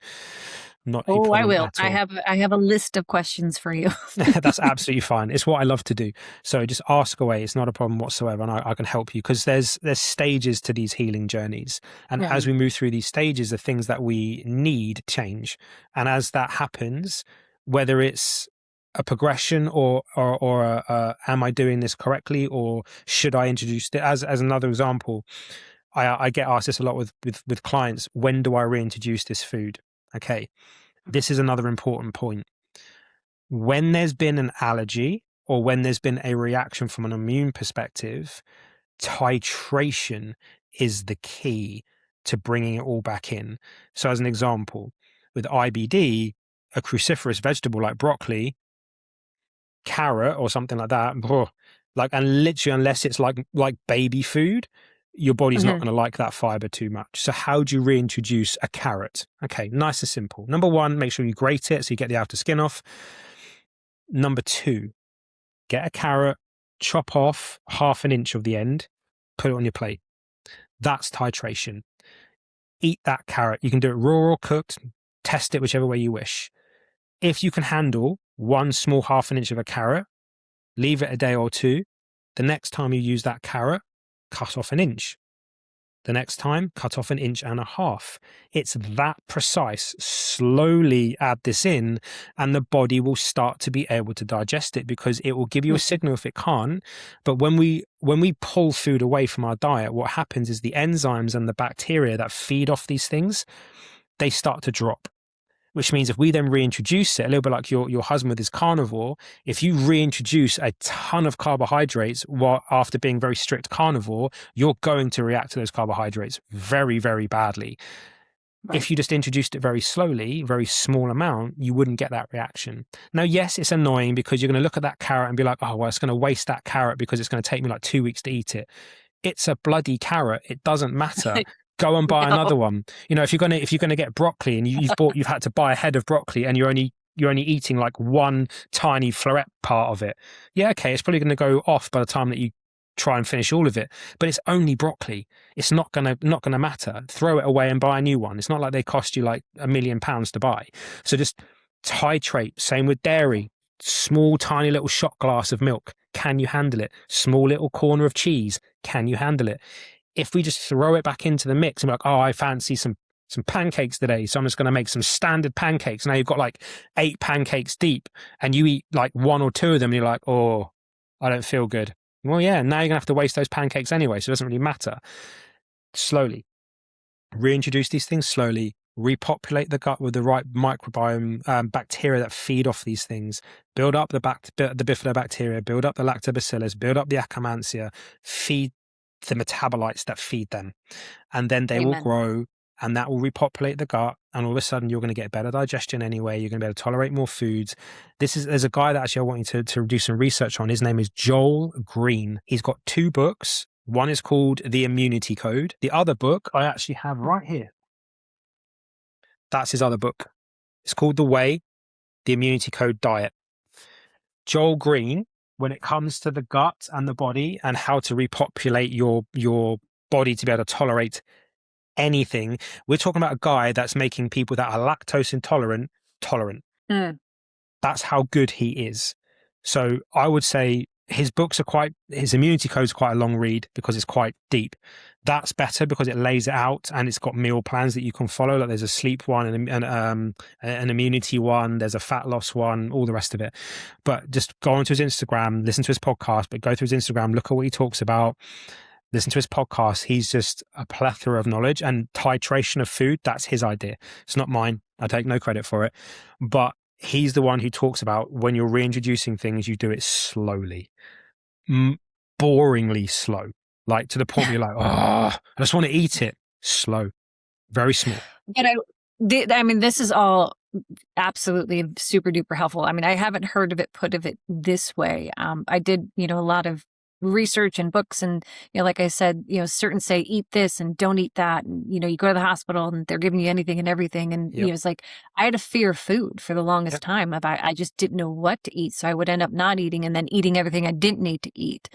I will. I have a list of questions for you. That's absolutely fine. It's what I love to do. So just ask away. It's not a problem whatsoever. And I can help you because there's stages to these healing journeys. And as we move through these stages, the things that we need change. And as that happens, whether it's a progression or am I doing this correctly, or should I introduce it? As another example, I get asked this a lot with clients. When do I reintroduce this food? Okay, this is another important point. When there's been an allergy or when there's been a reaction from an immune perspective, titration is the key to bringing it all back in. So as an example, with IBD, a cruciferous vegetable like broccoli, carrot or something like that, and literally unless it's like baby food, your body's not going to like that fiber too much. So how do you reintroduce a carrot? Okay, nice and simple. Number 1, make sure you grate it so you get the outer skin off. Number 2, get a carrot, chop off 1/2 inch of the end, put it on your plate. That's titration. Eat that carrot. You can do it raw or cooked, test it whichever way you wish. If you can handle one small 1/2 inch of a carrot, leave it a day or 2. The next time you use that carrot, cut off 1 inch. The next time, cut off 1.5 inches. It's that precise. Slowly add this in and the body will start to be able to digest it, because it will give you a signal if it can't. But when we pull food away from our diet, what happens is the enzymes and the bacteria that feed off these things, they start to drop. Which means if we then reintroduce it, a little bit like your husband with his carnivore, if you reintroduce a ton of carbohydrates after being very strict carnivore, you're going to react to those carbohydrates very, very badly. Right. If you just introduced it very slowly, very small amount, you wouldn't get that reaction. Now, yes, it's annoying because you're going to look at that carrot and be like, oh, well, it's going to waste that carrot because it's going to take me like 2 weeks to eat it. It's a bloody carrot. It doesn't matter. Go and buy No. another one. You know, if you're gonna get broccoli and you've had to buy a head of broccoli and you're only eating like one tiny floret part of it. Yeah, okay, it's probably going to go off by the time that you try and finish all of it. But it's only broccoli. It's not gonna matter. Throw it away and buy a new one. It's not like they cost you like £1 million to buy. So just titrate. Same with dairy. Small, tiny little shot glass of milk. Can you handle it? Small little corner of cheese. Can you handle it? If we just throw it back into the mix and be like, oh, I fancy some pancakes today, so I'm just going to make some standard pancakes. Now you've got like 8 pancakes deep and you eat like 1 or 2 of them and you're like, oh, I don't feel good. Well, yeah, now you're going to have to waste those pancakes anyway, so it doesn't really matter. Slowly. Reintroduce these things slowly. Repopulate the gut with the right microbiome, bacteria that feed off these things. Build up the bifidobacteria, build up the lactobacillus, build up the akkermansia, feed the metabolites that feed them. And then they will Amen. grow and that will repopulate the gut. And all of a sudden you're going to get better digestion anyway. You're going to be able to tolerate more foods. There's a guy that actually I want you to do some research on. His name is Joel Green. He's got 2 books. One is called The Immunity Code. The other book I actually have right here. That's his other book. It's called The Way, The Immunity Code Diet. Joel Green, when it comes to the gut and the body and how to repopulate your body to be able to tolerate anything, we're talking about a guy that's making people that are lactose intolerant tolerant. Mm. That's how good he is. So I would say his immunity code is quite a long read because it's quite deep. That's better because it lays it out and it's got meal plans that you can follow. Like there's a sleep one and an immunity one. There's a fat loss one, all the rest of it. But just go onto his Instagram, listen to his podcast, but go through his Instagram, look at what he talks about, listen to his podcast. He's just a plethora of knowledge and titration of food. That's his idea. It's not mine. I take no credit for it, but he's the one who talks about when you're reintroducing things, you do it slowly, boringly slow, like to the point where you're like, oh, I just want to eat it. Slow, very small. But I mean, this is all absolutely super duper helpful. I mean, I haven't heard of it this way. I did, a lot of research and books and, like I said, certain say eat this and don't eat that. And, you go to the hospital and they're giving you anything and everything. And, it's like, I had a fear of food for the longest time. I just didn't know what to eat. So I would end up not eating and then eating everything I didn't need to eat.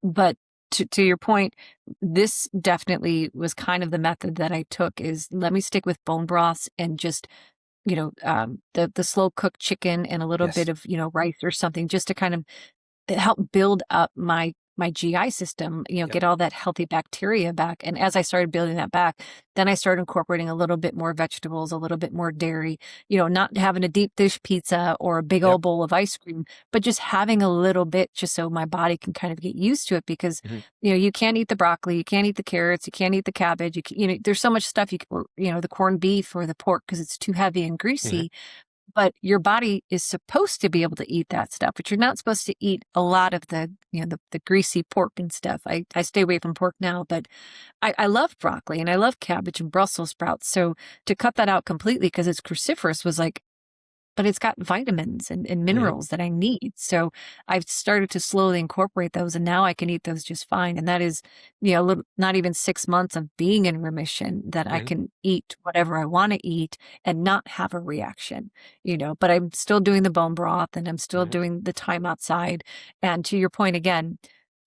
But to your point, this definitely was kind of the method that I took is let me stick with bone broths and just, the slow cooked chicken and a little bit of, rice or something just to kind of help build up my GI system, get all that healthy bacteria back. And as I started building that back, then I started incorporating a little bit more vegetables, a little bit more dairy, not having a deep dish pizza or a big old bowl of ice cream, but just having a little bit just so my body can kind of get used to it because, you can't eat the broccoli, you can't eat the carrots, you can't eat the cabbage, there's so much stuff the corned beef or the pork because it's too heavy and greasy. But your body is supposed to be able to eat that stuff, but you're not supposed to eat a lot of the greasy pork and stuff. I stay away from pork now, but I love broccoli and I love cabbage and Brussels sprouts. So to cut that out completely because it's cruciferous was like, but it's got vitamins and minerals that I need. So I've started to slowly incorporate those and now I can eat those just fine. And that is, not even 6 months of being in remission that I can eat whatever I want to eat and not have a reaction, but I'm still doing the bone broth and I'm still doing the time outside. And to your point again,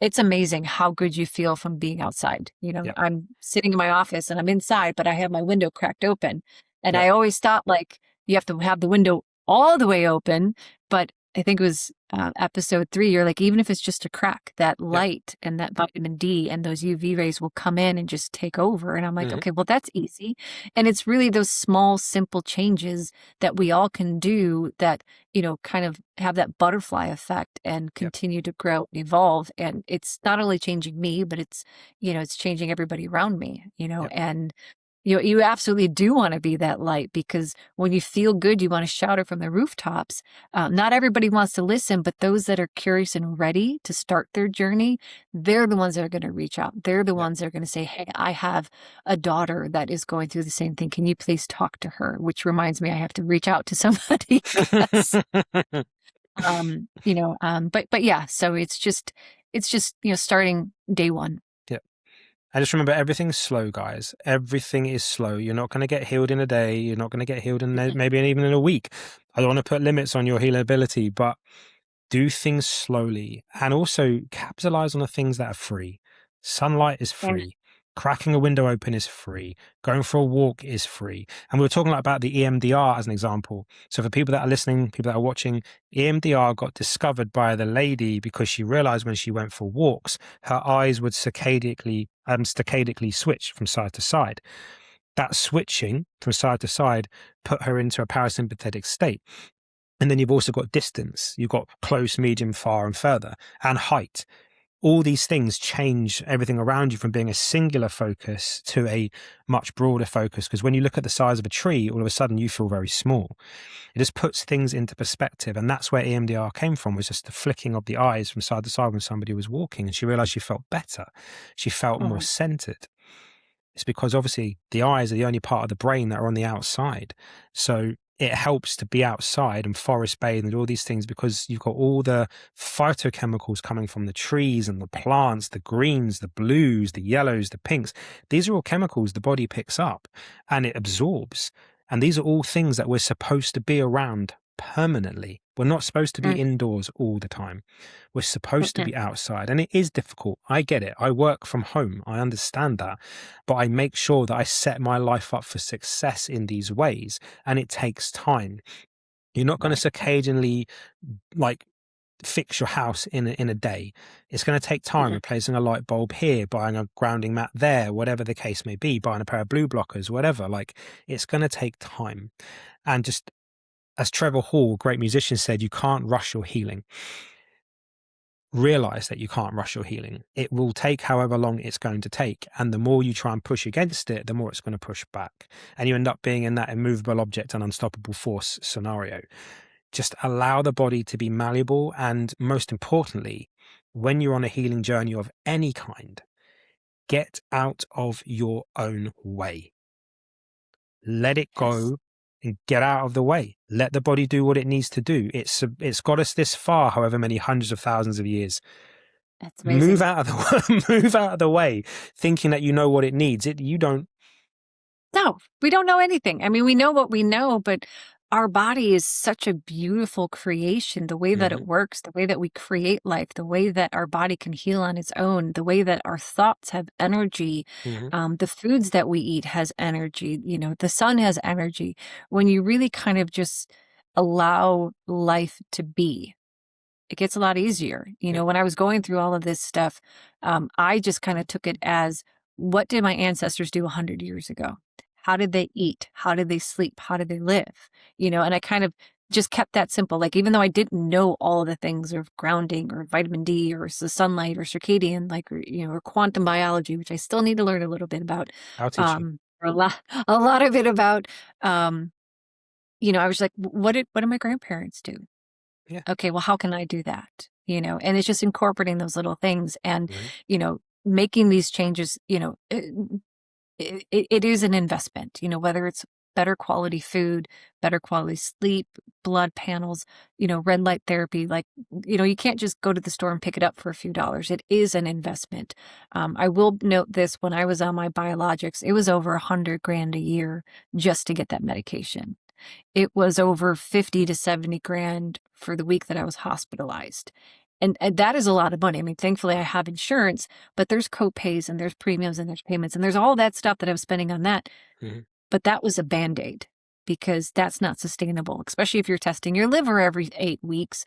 it's amazing how good you feel from being outside. I'm sitting in my office and I'm inside, but I have my window cracked open. And I always thought like, you have to have the window all the way open, but I think it was episode 3, you're like, even if it's just a crack, that light and that vitamin D and those UV rays will come in and just take over. And I'm like, okay, well, that's easy. And it's really those small, simple changes that we all can do that, kind of have that butterfly effect and continue to grow and evolve. And it's not only changing me, but it's, it's changing everybody around me, and You absolutely do want to be that light, because when you feel good, you want to shout it from the rooftops. Not everybody wants to listen, but those that are curious and ready to start their journey, they're the ones that are going to reach out. They're the ones that are going to say, hey, I have a daughter that is going through the same thing. Can you please talk to her? Which reminds me, I have to reach out to somebody. But yeah, so it's just, starting day one. I just remember everything's slow, guys. Everything is slow. You're not going to get healed in a day. You're not going to get healed in maybe even in a week. I don't want to put limits on your healability, but do things slowly, and also capitalize on the things that are free. Sunlight is free. Cracking a window open is free. Going for a walk is free. And we were talking about the EMDR as an example. So for people that are listening, people that are watching, EMDR got discovered by the lady because she realized when she went for walks, her eyes would staccadically switch from side to side. That switching from side to side put her into a parasympathetic state. And then you've also got distance. You've got close, medium, far, and further, and height. All these things change everything around you from being a singular focus to a much broader focus. Because when you look at the size of a tree, all of a sudden you feel very small. It just puts things into perspective. And that's where EMDR came from, was just the flicking of the eyes from side to side when somebody was walking. And she realized she felt better. She felt more centered. It's because obviously the eyes are the only part of the brain that are on the outside. So it helps to be outside and forest bathe and all these things, because you've got all the phytochemicals coming from the trees and the plants, the greens, the blues, the yellows, the pinks. These are all chemicals the body picks up and it absorbs. And these are all things that we're supposed to be around permanently. We're not supposed to be indoors all the time. We're supposed to be outside. And it is difficult. I get it. I work from home. I understand that. But I make sure that I set my life up for success in these ways. And it takes time. You're not going to occasionally fix your house in a day. It's going to take time, replacing a light bulb here, buying a grounding mat there, whatever the case may be, buying a pair of blue blockers, whatever. It's going to take time. And just, as Trevor Hall, great musician, said, you can't rush your healing. Realize that you can't rush your healing. It will take however long it's going to take. And the more you try and push against it, the more it's going to push back. And you end up being in that immovable object and unstoppable force scenario. Just allow the body to be malleable. And most importantly, when you're on a healing journey of any kind, get out of your own way. Let it go. And get out of the way. Let the body do what it needs to do. It's got us this far, however many hundreds of thousands of years. That's amazing. Move out of the way, thinking that you know what it needs. You don't. No, we don't know anything. I mean, we know what we know, but our body is such a beautiful creation. The way that it works, the way that we create life, the way that our body can heal on its own, the way that our thoughts have energy, the foods that we eat has energy, the sun has energy. When you really kind of just allow life to be, it gets a lot easier. When I was going through all of this stuff, I just kind of took it as, what did my ancestors do 100 years ago? How did they eat? How did they sleep? How did they live? And I kind of just kept that simple. Even though I didn't know all of the things of grounding or vitamin D or the sunlight or circadian, or quantum biology, which I still need to learn a little bit about. I'll teach you. Or a lot of it about, I was like, what did my grandparents do? Yeah. Okay, well, how can I do that? And it's just incorporating those little things and, making these changes, it is an investment, whether it's better quality food, better quality sleep, blood panels, red light therapy. You can't just go to the store and pick it up for a few dollars. It is an investment. I will note this: when I was on my biologics, it was over $100,000 a year just to get that medication. It was over 50 to 70 grand for the week that I was hospitalized. And that is a lot of money. I mean, thankfully I have insurance, but there's co-pays and there's premiums and there's payments and there's all that stuff that I'm spending on that. But that was a Band-Aid, because that's not sustainable, especially if you're testing your liver every 8 weeks.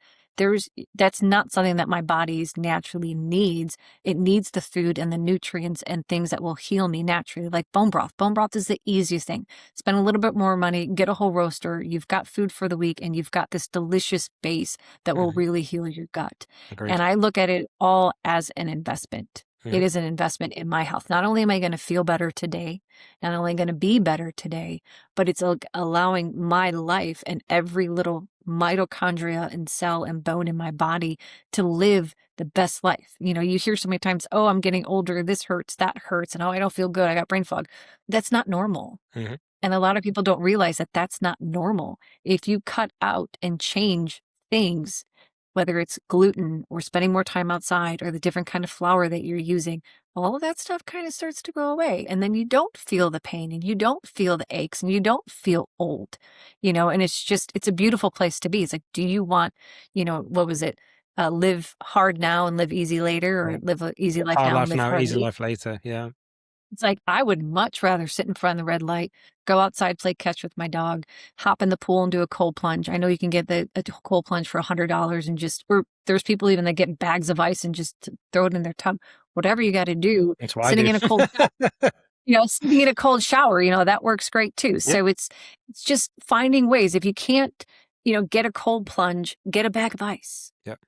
That's not something that my body naturally needs. It needs the food and the nutrients and things that will heal me naturally, like bone broth. Bone broth is the easiest thing. Spend a little bit more money, get a whole roaster. You've got food for the week, and you've got this delicious base that will really heal your gut. Agreed. And I look at it all as an investment. It is an investment in my health. Not only am I going to feel better today, not only going to be better today, but it's allowing my life and every little mitochondria and cell and bone in my body to live the best life. You know, you hear so many times, oh, I'm getting older, this hurts, that hurts, and oh, I don't feel good, I got brain fog. That's not normal. And a lot of people don't realize that that's not normal. If you cut out and change things, whether it's gluten or spending more time outside or the different kind of flour that you're using, all of that stuff kind of starts to go away. And then you don't feel the pain and you don't feel the aches and you don't feel old, you know, and it's a beautiful place to be. It's like, do you want, you know, what was it? Live hard now and live easy later, or live an easy life Hard now life and live now, hard easy later? life later. Yeah. It's like, I would much rather sit in front of the red light, go outside, play catch with my dog, hop in the pool and do a cold plunge. I know you can get a cold plunge for $100 and or there's people even that get bags of ice and just throw it in their tub. Whatever you got to do, That's what sitting I in a do. cold, sitting in a cold shower, that works great too. So it's just finding ways. If you can't, get a cold plunge, get a bag of ice. Yep.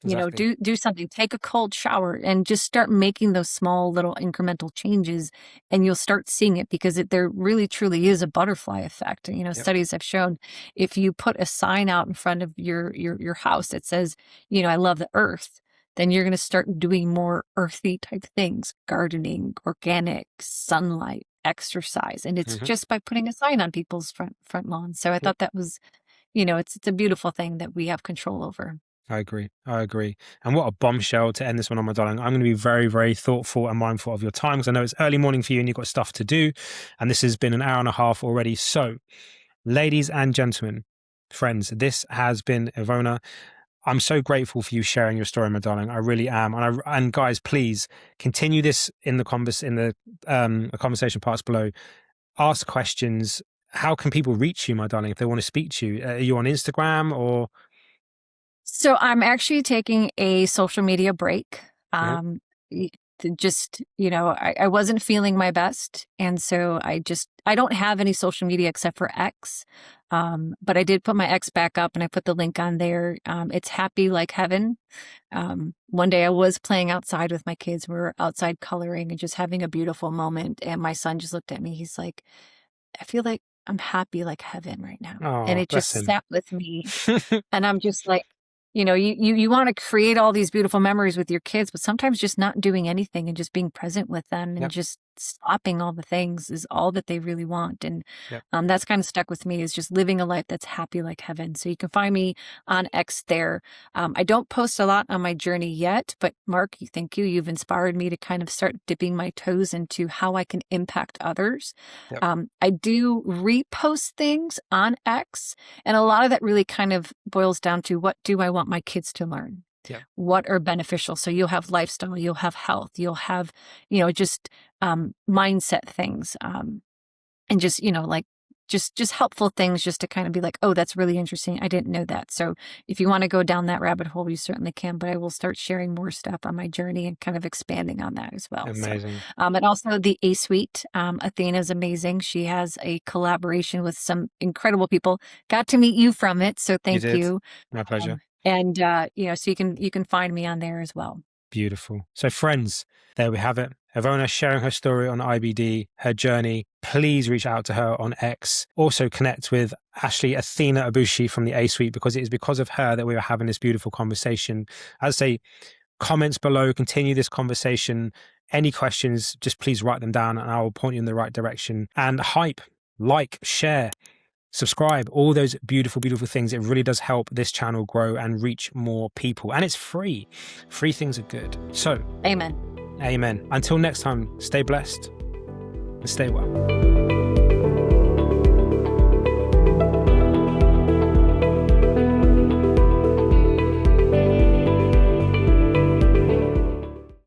Exactly. Do something, take a cold shower and just start making those small little incremental changes and you'll start seeing it, because there really truly is a butterfly effect. Studies have shown if you put a sign out in front of your house that says, I love the earth, then you're going to start doing more earthy type things, gardening, organic, sunlight, exercise. And it's just by putting a sign on people's front lawns. So I thought that was, it's a beautiful thing that we have control over. I agree. And what a bombshell to end this one on, my darling. I'm going to be very, very thoughtful and mindful of your time, because I know it's early morning for you and you've got stuff to do. And this has been an hour and a half already. So, ladies and gentlemen, friends, this has been Evona. I'm so grateful for you sharing your story, my darling. I really am. And guys, please continue this in the conversation parts below. Ask questions. How can people reach you, my darling, if they want to speak to you? Are you on Instagram or? So I'm actually taking a social media break. I wasn't feeling my best. And so I don't have any social media except for X. But I did put my X back up and I put the link on there. It's Happy Like Heaven. One day I was playing outside with my kids. We were outside coloring and just having a beautiful moment. And my son just looked at me. He's like, I feel like I'm happy like heaven right now. Oh, and it just him. sat with me. And I'm just like, you want to create all these beautiful memories with your kids, but sometimes just not doing anything and just being present with them and just stopping all the things is all that they really want. And that's kind of stuck with me, is just living a life that's happy like heaven. So you can find me on X there. I don't post a lot on my journey yet, but Mark, thank you. You've inspired me to kind of start dipping my toes into how I can impact others. I do repost things on X, and a lot of that really kind of boils down to, what do I want my kids to learn? What are beneficial? So you'll have lifestyle, you'll have health, you'll have, just mindset things, and just, just helpful things, just to kind of be like, oh, that's really interesting. I didn't know that. So if you want to go down that rabbit hole, you certainly can, but I will start sharing more stuff on my journey and kind of expanding on that as well. Amazing. So, and also the A Suite, Athena is amazing. She has a collaboration with some incredible people. Got to meet you from it. So thank you. My pleasure. And, so you can find me on there as well. Beautiful. So friends, there we have it. Evona sharing her story on IBD, her journey. Please reach out to her on X. Also connect with Ashley Athena Abushi from the A Suite, because it is because of her that we are having this beautiful conversation. As I say, comments below, continue this conversation. Any questions, just please write them down and I will point you in the right direction. And hype, like, share, subscribe, all those beautiful, beautiful things. It really does help this channel grow and reach more people. And it's free. Free things are good. So, Amen. Amen. Until next time, stay blessed and stay well.